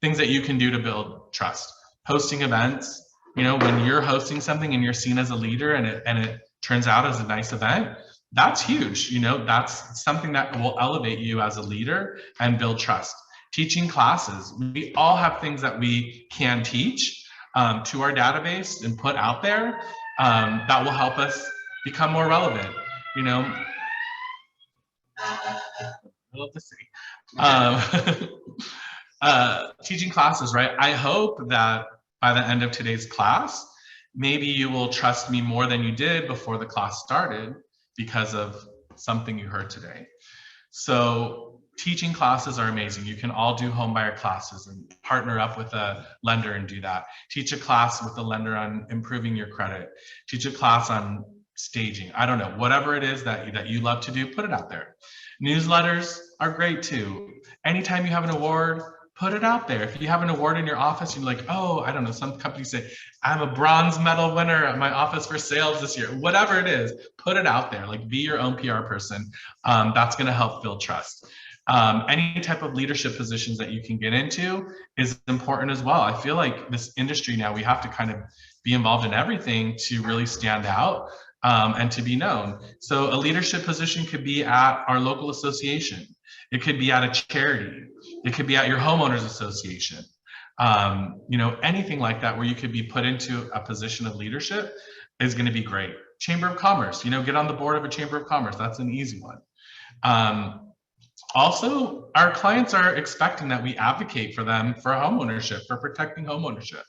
things that you can do to build trust. Hosting events, you know, when you're hosting something and you're seen as a leader and it turns out as a nice event, that's huge. You know, that's something that will elevate you as a leader and build trust. Teaching classes. We all have things that we can teach to our database and put out there that will help us become more relevant. You know, I love the city. Teaching classes, right? I hope that by the end of today's class, maybe you will trust me more than you did before the class started because of something you heard today. So teaching classes are amazing. You can all do home buyer classes and partner up with a lender and do that. Teach a class with a lender on improving your credit. Teach a class on staging. I don't know, whatever it is that you love to do, put it out there. Newsletters are great too. Anytime you have an award, put it out there. If you have an award in your office, you're like, oh, I don't know, some companies say, I'm a bronze medal winner at my office for sales this year. Whatever it is, put it out there. Like, be your own PR person. That's gonna help build trust. Any type of leadership positions that you can get into is important as well. I feel like this industry now, we have to kind of be involved in everything to really stand out and to be known. So a leadership position could be at our local association. It could be at a charity. It could be at your homeowners association. You know, anything like that where you could be put into a position of leadership is going to be great. Chamber of Commerce, you know, get on the board of a Chamber of Commerce. That's an easy one. Also, our clients are expecting that we advocate for them for homeownership, for protecting homeownership.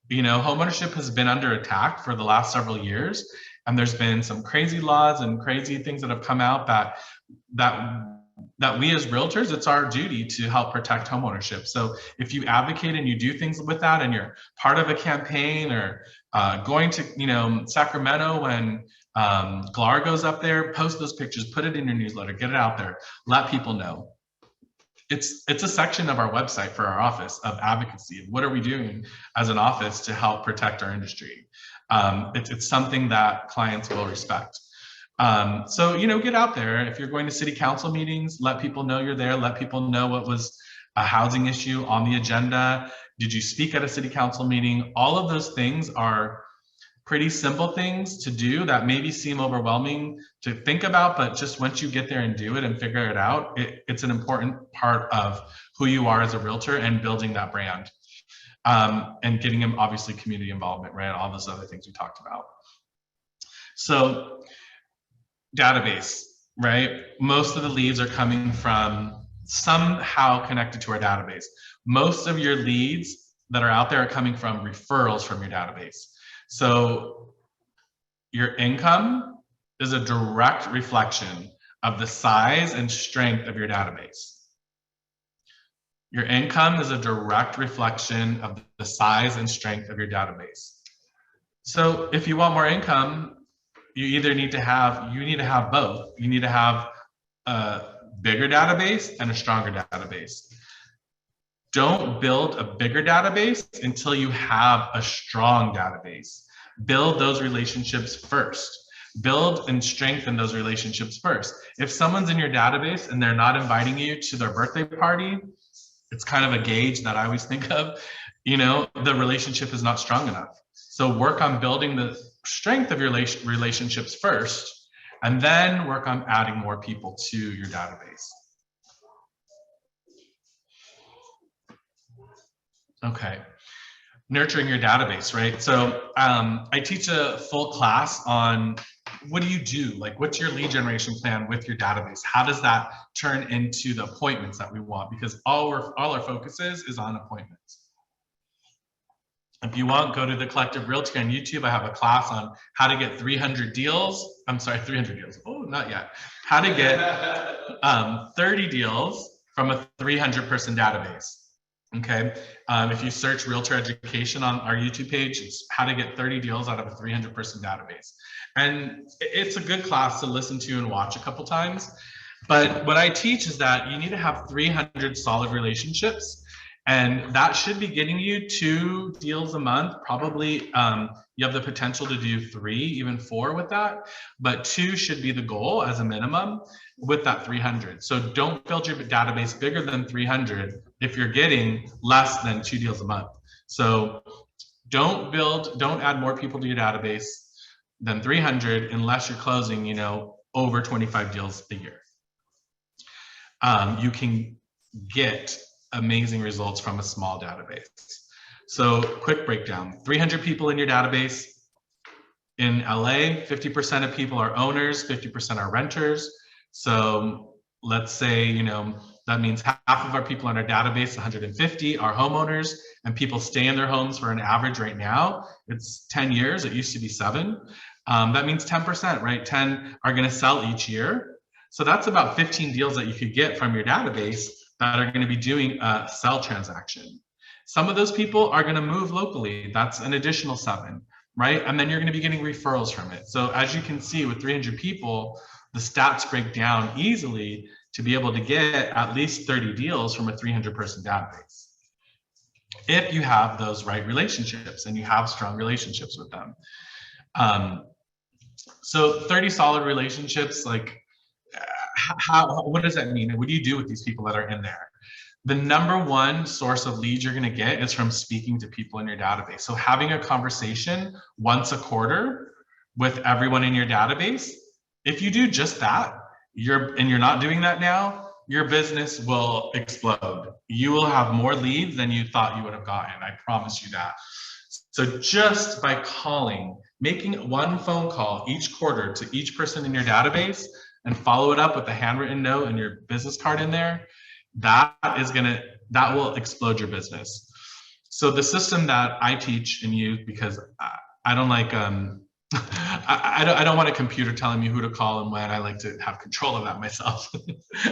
You know, homeownership has been under attack for the last several years, and there's been some crazy laws and crazy things that have come out that we as realtors, it's our duty to help protect homeownership. So if you advocate and you do things with that, and you're part of a campaign or going to, you know, Sacramento when GLAR goes up there, post those pictures, put it in your newsletter, get it out there, let people know. It's a section of our website for our office of advocacy. What are we doing as an office to help protect our industry? It's something that clients will respect. So, you know, get out there. If you're going to city council meetings, let people know you're there. Let people know what was a housing issue on the agenda. Did you speak at a city council meeting? All of those things are pretty simple things to do that maybe seem overwhelming to think about, but just once you get there and do it and figure it out, it's an important part of who you are as a realtor and building that brand. And getting them, obviously, community involvement, right? All those other things we talked about. So database, right? Most of the leads are coming from somehow connected to our database. Most of your leads that are out there are coming from referrals from your database. So your income is a direct reflection of the size and strength of your database. Your income is a direct reflection of the size and strength of your database. So if you want more income, you either need to have both. You need to have a bigger database and a stronger database. Don't build a bigger database until you have a strong database. Build those relationships first. Build and strengthen those relationships first. If someone's in your database and they're not inviting you to their birthday party, it's kind of a gauge that I always think of, you know, the relationship is not strong enough. So work on building the strength of your relationships first, and then work on adding more people to your database. Okay, nurturing your database, right? So I teach a full class on what do you do? Like, what's your lead generation plan with your database? How does that turn into the appointments that we want? Because all our focus is on appointments. If you want, go to the Collective Realty on YouTube. I have a class on how to get 300 deals. I'm sorry, 300 deals. Oh, not yet. How to get 30 deals from a 300 person database. Okay. If you search realtor education on our YouTube page, it's how to get 30 deals out of a 300 person database. And it's a good class to listen to and watch a couple times. But what I teach is that you need to have 300 solid relationships. And that should be getting you 2 deals a month. Probably you have the potential to do 3, even 4 with that, but 2 should be the goal as a minimum with that 300. So don't build your database bigger than 300 if you're getting less than 2 deals a month. So don't add more people to your database than 300 unless you're closing, you know, over 25 deals a year. You can get amazing results from a small database. So quick breakdown, 300 people in your database. In LA, 50% of people are owners, 50% are renters. So let's say, you know, that means half of our people in our database, 150, are homeowners, and people stay in their homes for an average right now. It's 10 years, it used to be 7. That means 10%, right? 10 are gonna sell each year. So that's about 15 deals that you could get from your database that are going to be doing a sell transaction. Some of those people are going to move locally. That's an additional 7, right? And then you're going to be getting referrals from it. So as you can see with 300 people, the stats break down easily to be able to get at least 30 deals from a 300 person database. If you have those right relationships and you have strong relationships with them. So 30 solid relationships, like, what does that mean? What do you do with these people that are in there? The number one source of leads you're going to get is from speaking to people in your database. So having a conversation once a quarter with everyone in your database, if you do just that, you're not doing that now, your business will explode. You will have more leads than you thought you would have gotten. I promise you that. So just by making one phone call each quarter to each person in your database, and follow it up with a handwritten note and your business card in there, that will explode your business. So the system that I teach and use, because I don't like I don't want a computer telling me who to call and when. I like to have control of that myself.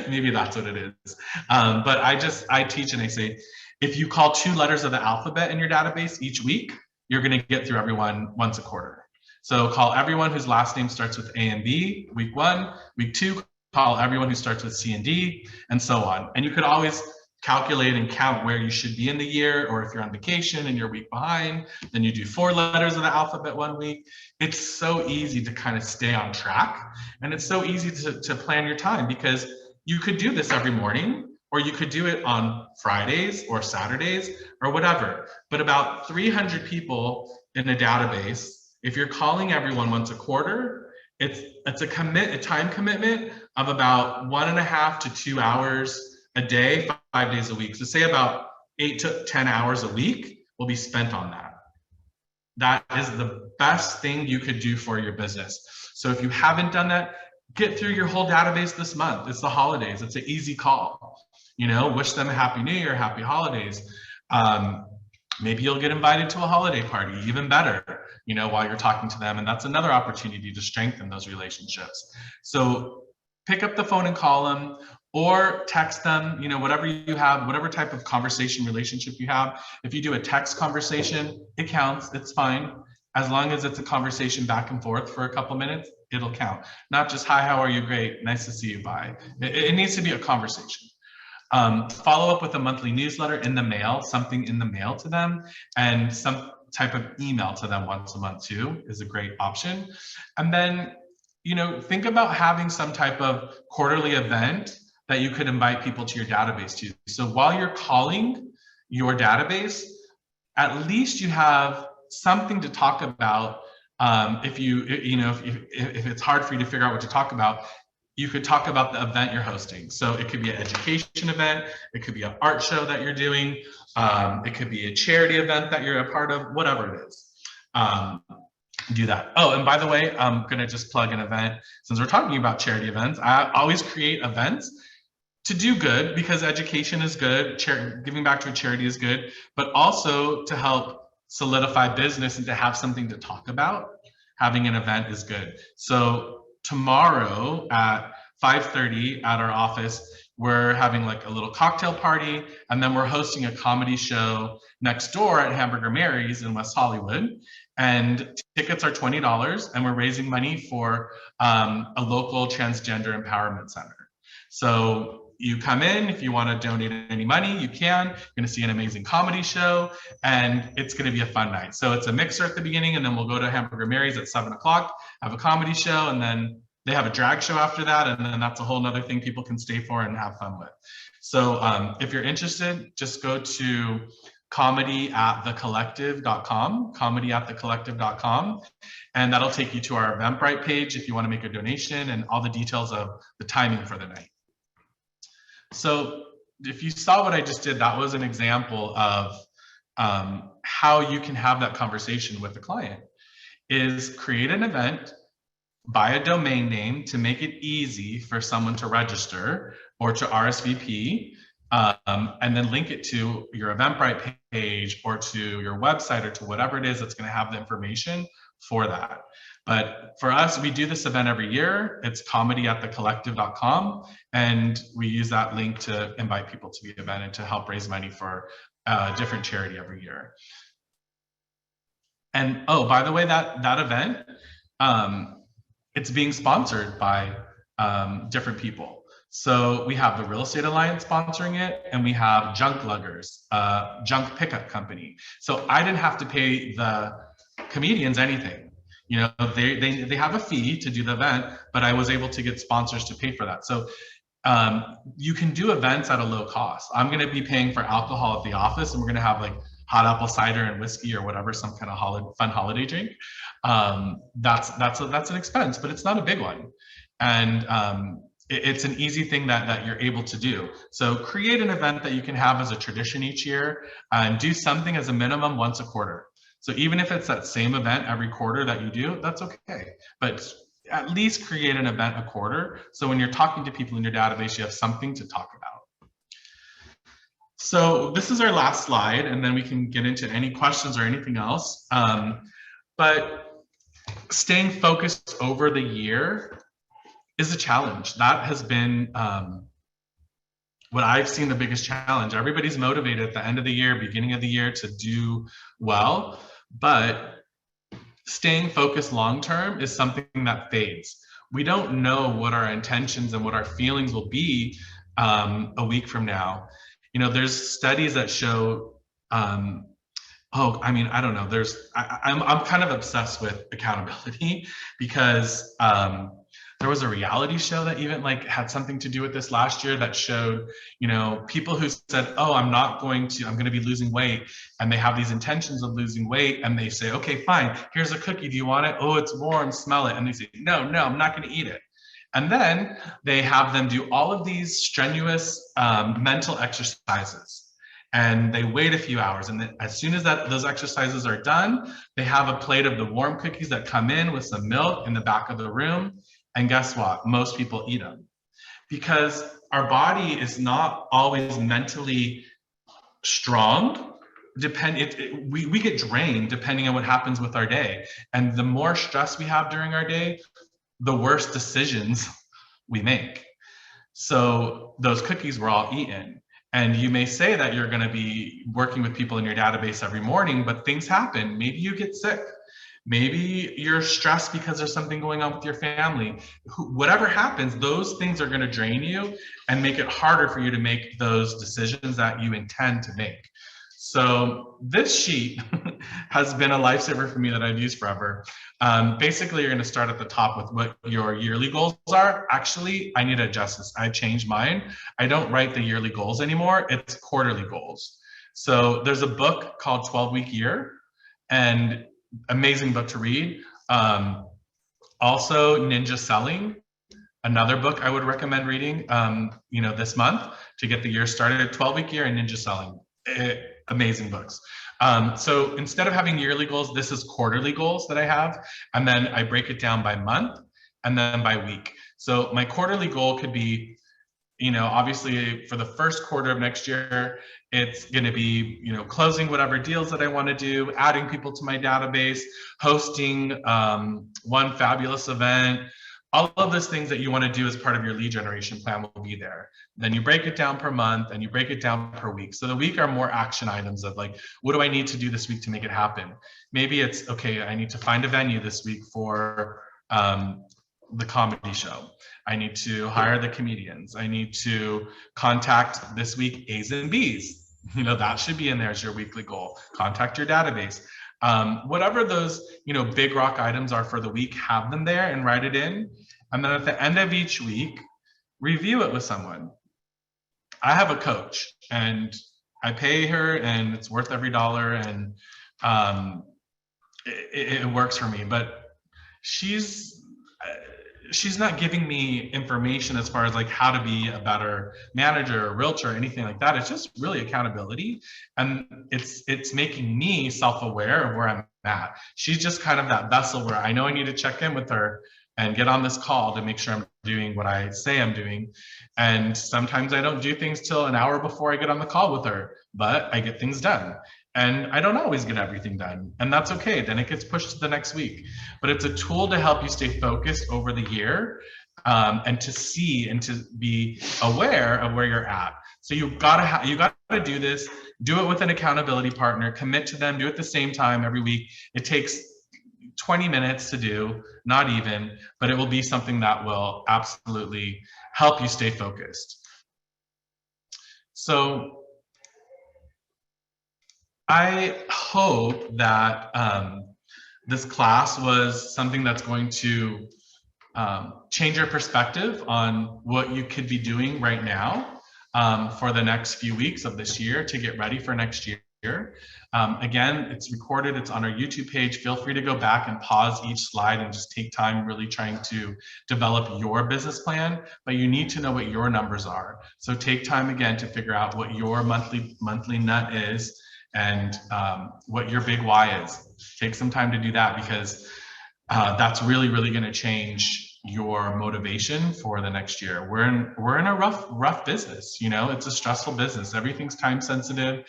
Maybe that's what it is. But I teach and I say, if you call 2 letters of the alphabet in your database each week, you're going to get through everyone once a quarter. So call everyone whose last name starts with A and B, week 1. Week 2, call everyone who starts with C and D, and so on. And you could always calculate and count where you should be in the year, or if you're on vacation and you're a week behind, then you do 4 letters of the alphabet one week. It's so easy to kind of stay on track, and it's so easy to plan your time, because you could do this every morning, or you could do it on Fridays or Saturdays or whatever. But about 300 people in a database, if you're calling everyone once a quarter, it's a time commitment of about 1.5 to 2 hours a day, 5 days a week. So say about 8 to 10 hours a week will be spent on that. That is the best thing you could do for your business. So if you haven't done that, get through your whole database this month. It's the holidays. It's an easy call. You know, wish them a happy new year, happy holidays. Maybe you'll get invited to a holiday party, even better, you know, while you're talking to them. And that's another opportunity to strengthen those relationships. So pick up the phone and call them, or text them, you know, whatever you have, whatever type of conversation relationship you have. If you do a text conversation, it counts, it's fine. As long as it's a conversation back and forth for a couple minutes, it'll count. Not just, hi, how are you? Great, nice to see you, bye. It needs to be a conversation. Follow up with a monthly newsletter in the mail, something in the mail to them, and some type of email to them once a month too is a great option. And then, you know, think about having some type of quarterly event that you could invite people to your database to. So while you're calling your database, at least you have something to talk about. If it's hard for you to figure out what to talk about, you could talk about the event you're hosting. So it could be an education event, it could be an art show that you're doing, it could be a charity event that you're a part of, whatever it is. Do that. Oh, and by the way, I'm gonna just plug an event. Since we're talking about charity events, I always create events to do good, because education is good, giving back to a charity is good, but also to help solidify business and to have something to talk about, having an event is good. So tomorrow at 5:30 at our office, we're having like a little cocktail party, and then we're hosting a comedy show next door at Hamburger Mary's in West Hollywood. And tickets are $20, and we're raising money for a local transgender empowerment center. So you come in, if you want to donate any money, you can. You're going to see an amazing comedy show, and it's going to be a fun night. So it's a mixer at the beginning, and then we'll go to Hamburger Mary's at 7 o'clock, have a comedy show, and then they have a drag show after that, and then that's a whole nother thing people can stay for and have fun with. So if you're interested, just go to comedy@thecollective.com, and that'll take you to our Eventbrite page if you want to make a donation and all the details of the timing for the night. So if you saw what I just did, that was an example of how you can have that conversation with the client, is create an event, buy a domain name to make it easy for someone to register or to RSVP, and then link it to your Eventbrite page or to your website or to whatever it is that's going to have the information for that. But for us, we do this event every year. It's comedy@thecollective.com, and we use that link to invite people to the event and to help raise money for a different charity every year. And oh, by the way, that event, it's being sponsored by different people. So we have the Real Estate Alliance sponsoring it, and we have Junk Luggers, junk pickup company. So I didn't have to pay the comedians anything. You know, they have a fee to do the event, but I was able to get sponsors to pay for that. So you can do events at a low cost. I'm going to be paying for alcohol at the office, and we're going to have like hot apple cider and whiskey or whatever, some kind of fun holiday drink. That's an expense, but it's not a big one. And it's an easy thing that you're able to do. So create an event that you can have as a tradition each year, and do something as a minimum once a quarter. So even if it's that same event every quarter that you do, that's okay. But at least create an event a quarter, so when you're talking to people in your database, you have something to talk about. So this is our last slide, and then we can get into any questions or anything else. But staying focused over the year is a challenge. That has been what I've seen the biggest challenge. Everybody's motivated at the end of the year, beginning of the year to do well, but staying focused long-term is something that fades. We don't know what our intentions and what our feelings will be a week from now. You know, there's studies that show, I don't know, I'm kind of obsessed with accountability, because there was a reality show that even like had something to do with this last year that showed, you know, people who said, oh, I'm going to be losing weight, and they have these intentions of losing weight, and they say, okay, fine, here's a cookie, do you want it? Oh, it's warm, smell it. And they say, no, I'm not going to eat it. And then they have them do all of these strenuous mental exercises, and they wait a few hours, and then as soon as those exercises are done, they have a plate of the warm cookies that come in with some milk in the back of the room. And guess what? Most people eat them, because our body is not always mentally strong. We get drained depending on what happens with our day. And the more stress we have during our day, the worse decisions we make. So those cookies were all eaten. And you may say that you're going to be working with people in your database every morning, but things happen. Maybe you get sick. Maybe you're stressed because there's something going on with your family. Whatever happens, those things are going to drain you and make it harder for you to make those decisions that you intend to make. So this sheet has been a lifesaver for me that I've used forever. Basically, you're going to start at the top with what your yearly goals are. Actually, I need to adjust this. I changed mine. I don't write the yearly goals anymore. It's quarterly goals. So there's a book called 12-Week Year, and amazing book to read. Also Ninja Selling, another book I would recommend reading this month to get the year started. 12-Week Year and Ninja Selling, amazing books. So instead of having yearly goals, this is quarterly goals that I have, and then I break it down by month and then by week. So my quarterly goal could be, obviously for the first quarter of next year, it's going to be, closing whatever deals that I want to do, adding people to my database, hosting one fabulous event. All of those things that you want to do as part of your lead generation plan will be there. Then you break it down per month and you break it down per week. So the week are more action items of like, what do I need to do this week to make it happen? Maybe it's, okay, I need to find a venue this week for the comedy show. I need to hire the comedians. I need to contact this week A's and B's. That should be in there as your weekly goal. Contact your database. Whatever those, big rock items are for the week, have them there and write it in. And then at the end of each week, review it with someone. I have a coach and I pay her and it's worth every dollar, and it works for me, but she's not giving me information as far as like how to be a better manager or realtor or anything like that. It's just really accountability, and it's making me self-aware of where I'm at. She's just kind of that vessel where I know I need to check in with her and get on this call to make sure I'm doing what I say I'm doing. And sometimes I don't do things till an hour before I get on the call with her, but I get things done. And I don't always get everything done, and that's okay. Then it gets pushed to the next week. But it's a tool to help you stay focused over the year, and to see and to be aware of where you're at. So you gotta do this. Do it with an accountability partner. Commit to them. Do it the same time every week. It takes 20 minutes to do, not even, but it will be something that will absolutely help you stay focused. So I hope that this class was something that's going to change your perspective on what you could be doing right now for the next few weeks of this year to get ready for next year. Again, it's recorded, it's on our YouTube page. Feel free to go back and pause each slide and just take time really trying to develop your business plan, but you need to know what your numbers are. So take time again to figure out what your monthly nut is, and what your big why is. Take some time to do that, because that's really going to change your motivation for the next year. We're in a rough business. It's a stressful business. Everything's time sensitive.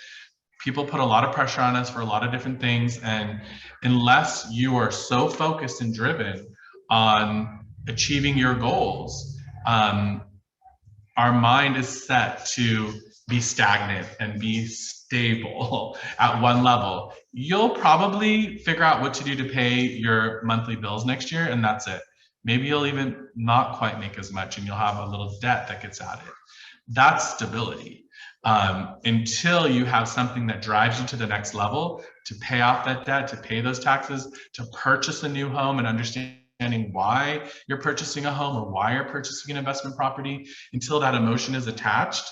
People put a lot of pressure on us for a lot of different things, and unless you are so focused and driven on achieving your goals, our mind is set to be stagnant and be stable at one level. You'll probably figure out what to do to pay your monthly bills next year, and that's it. Maybe you'll even not quite make as much, and you'll have a little debt that gets added. That's stability. Until you have something that drives you to the next level, to pay off that debt, to pay those taxes, to purchase a new home and understanding why you're purchasing a home or why you're purchasing an investment property, until that emotion is attached,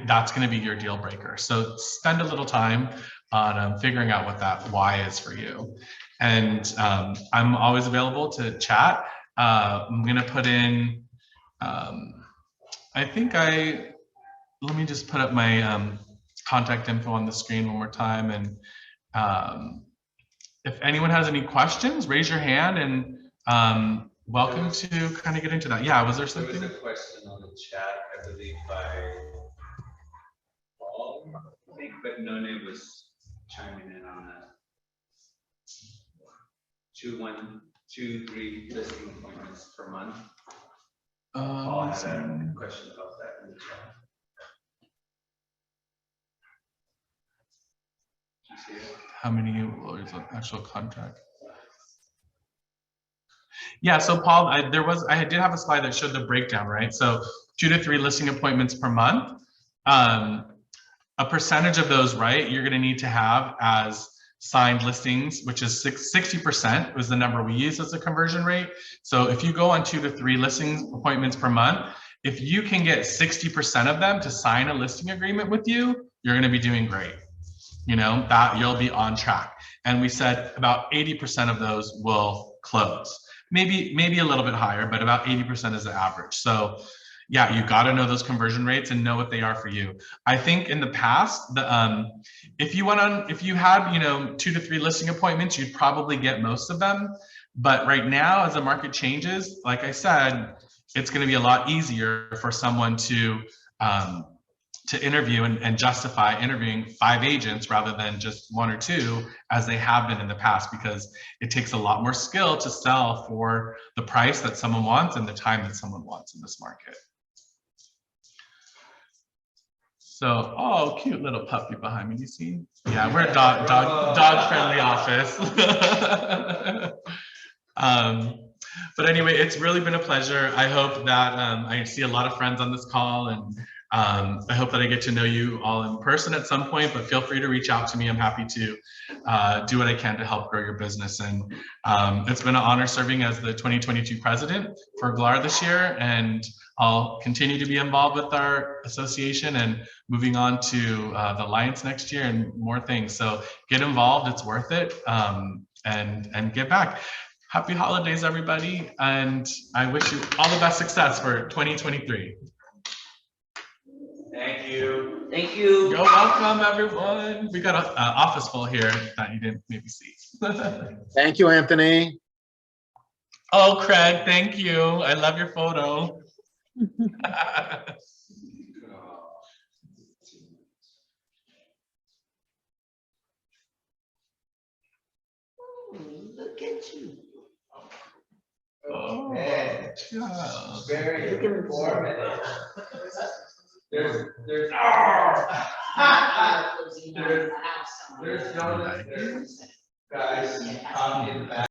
that's going to be your deal breaker. So spend a little time on figuring out what that why is for you. And I'm always available to chat. I'm going to put in, let me just put up my contact info on the screen one more time. And if anyone has any questions, raise your hand, and welcome to kind of get into that. Yeah, was there something? There was a question on the chat, I believe, by Paul, I think, but None was chiming in on that. 2, 3 listing appointments per month. Paul had a question about that in the chat. Did you see it? How many lawyers on actual contract? Yeah, so Paul, I did have a slide that showed the breakdown, right? So 2 to 3 listing appointments per month. A percentage of those, right, you're gonna need to have as signed listings, which is 60% was the number we use as a conversion rate. So if you go on 2 to 3 listing appointments per month, if you can get 60% of them to sign a listing agreement with you, you're gonna be doing great. That you'll be on track. And we said about 80% of those will close. Maybe a little bit higher, but about 80% is the average. So yeah, you got to know those conversion rates and know what they are for you. I think in the past, if you had 2 to 3 listing appointments, you'd probably get most of them. But right now, as the market changes, like I said, it's going to be a lot easier for someone to interview and justify interviewing 5 agents rather than just 1 or 2, as they have been in the past, because it takes a lot more skill to sell for the price that someone wants and the time that someone wants in this market. So, oh, cute little puppy behind me, you see? Yeah, we're a dog friendly office. But anyway, it's really been a pleasure. I hope that I see a lot of friends on this call, and I hope that I get to know you all in person at some point, but feel free to reach out to me. I'm happy to do what I can to help grow your business. And it's been an honor serving as the 2022 president for GLAR this year, and I'll continue to be involved with our association and moving on to the Alliance next year and more things. So get involved, it's worth it, and give back. Happy holidays, everybody, and I wish you all the best success for 2023. Thank you. Thank you. You're welcome, everyone. We got an office full here that you didn't maybe see. Thank you, Anthony. Oh, Craig, thank you. I love your photo. Look at you. Oh, Man, yeah. very informative. There's donuts there, guys, coffee in the back.